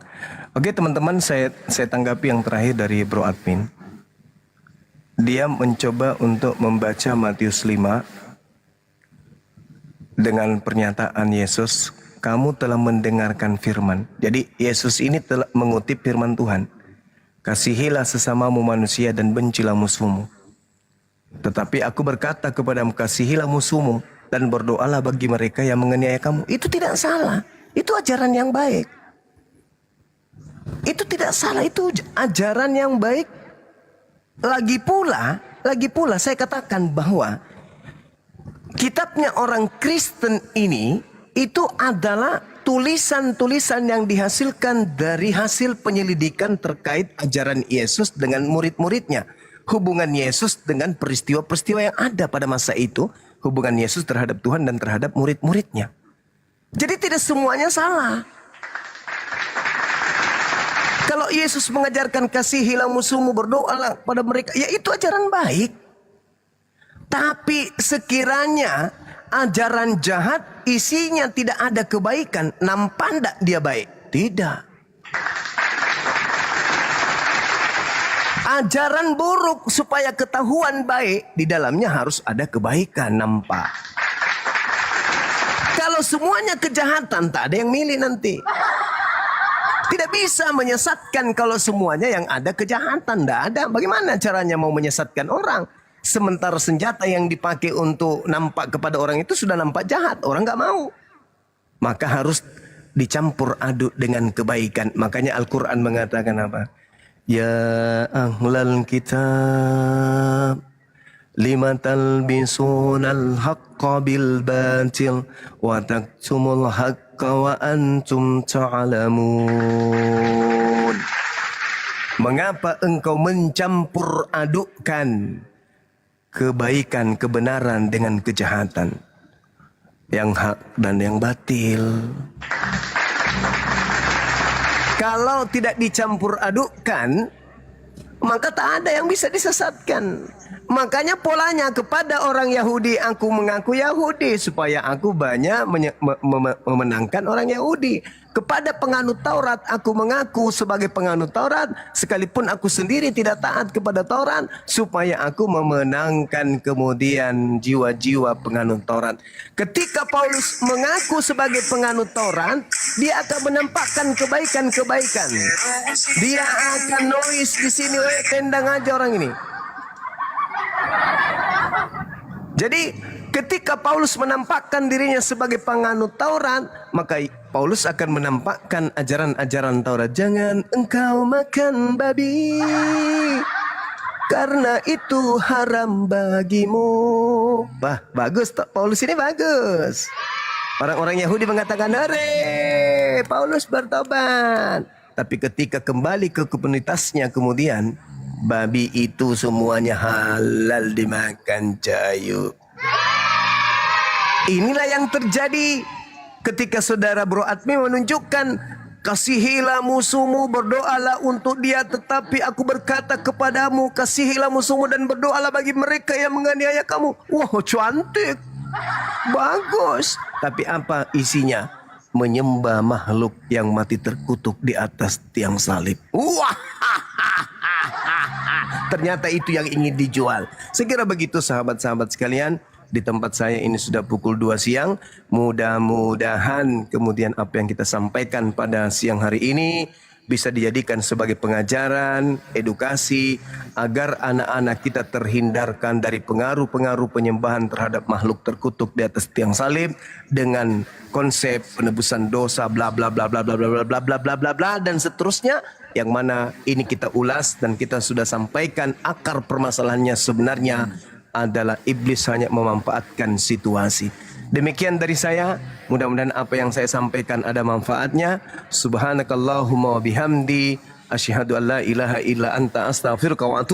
Oke teman-teman, saya tanggapi yang terakhir dari Bro Admin. Dia mencoba untuk membaca Matius 5 dengan pernyataan Yesus, kamu telah mendengarkan firman. Jadi Yesus ini telah mengutip firman Tuhan. Kasihilah sesamamu manusia dan bencilah musuhmu. Tetapi aku berkata kepadamu, kasihilah musuhmu dan berdoalah bagi mereka yang menganiaya kamu. Itu tidak salah. Itu ajaran yang baik. Itu tidak salah. Itu ajaran yang baik. Lagi pula saya katakan bahwa kitabnya orang Kristen ini itu adalah tulisan-tulisan yang dihasilkan dari hasil penyelidikan terkait ajaran Yesus dengan murid-muridnya. Hubungan Yesus dengan peristiwa-peristiwa yang ada pada masa itu. Hubungan Yesus terhadap Tuhan dan terhadap murid-muridnya. Jadi tidak semuanya salah. Kalau Yesus mengajarkan kasihilah musuhmu, berdoalah pada mereka, ya itu ajaran baik. Tapi sekiranya ajaran jahat isinya tidak ada kebaikan, nampak tidak dia baik? Tidak. Ajaran buruk supaya ketahuan baik, di dalamnya harus ada kebaikan, nampak. Kalau semuanya kejahatan, tak ada yang milih nanti. Tidak bisa menyesatkan kalau semuanya yang ada kejahatan, tidak ada. Bagaimana caranya mau menyesatkan orang? Sementara senjata yang dipakai untuk nampak kepada orang itu sudah nampak jahat. Orang gak mau. Maka harus dicampur aduk dengan kebaikan. Makanya Al-Quran mengatakan apa? Ya ahlal kitab, lima talbisunal haqqa bil batil, wa taktumul haqqa wa antum ta'lamun. Mengapa engkau mencampur adukkan kebaikan, kebenaran dengan kejahatan, yang hak dan yang batil? Kalau tidak dicampur adukkan, maka tak ada yang bisa disesatkan. Makanya polanya kepada orang Yahudi, aku mengaku Yahudi supaya aku banyak memenangkan orang Yahudi. Kepada penganut Taurat, aku mengaku sebagai penganut Taurat sekalipun aku sendiri tidak taat kepada Taurat, supaya aku memenangkan kemudian jiwa-jiwa penganut Taurat. Ketika Paulus mengaku sebagai penganut Taurat, dia akan menampakkan kebaikan-kebaikan. Dia akan noise di sini, tendang aja orang ini. Jadi ketika Paulus menampakkan dirinya sebagai penganut Taurat, maka Paulus akan menampakkan ajaran-ajaran Taurat. Jangan engkau makan babi, karena itu haram bagimu. Bagus, Paulus ini bagus. Orang-orang Yahudi mengatakan, "Hore, Paulus bertobat." Tapi ketika kembali ke komunitasnya kemudian, babi itu semuanya halal dimakan, Cayu. Inilah yang terjadi ketika saudara Bro Admi menunjukkan, kasihilah musuhmu, berdoalah untuk dia. Tetapi aku berkata kepadamu, kasihilah musuhmu dan berdoalah bagi mereka yang menganiaya kamu. Wah, cantik. Bagus. Tapi apa isinya? Menyembah makhluk yang mati terkutuk di atas tiang salib. Wah. Ternyata itu yang ingin dijual. Sekira begitu sahabat-sahabat sekalian. Di tempat saya ini sudah pukul 2 siang. Mudah-mudahan kemudian apa yang kita sampaikan pada siang hari ini bisa dijadikan sebagai pengajaran, edukasi, agar anak-anak kita terhindarkan dari pengaruh-pengaruh penyembahan terhadap makhluk terkutuk di atas tiang salib dengan konsep penebusan dosa bla bla bla bla bla bla bla bla bla bla bla bla dan seterusnya, yang mana ini kita ulas dan kita sudah sampaikan akar permasalahannya sebenarnya adalah iblis hanya memanfaatkan situasi. Demikian dari saya, mudah-mudahan apa yang saya sampaikan ada manfaatnya. Subhanakallahumma wa bihamdi, asyhadu an la ilaha illa anta, astaghfiruka wa atubu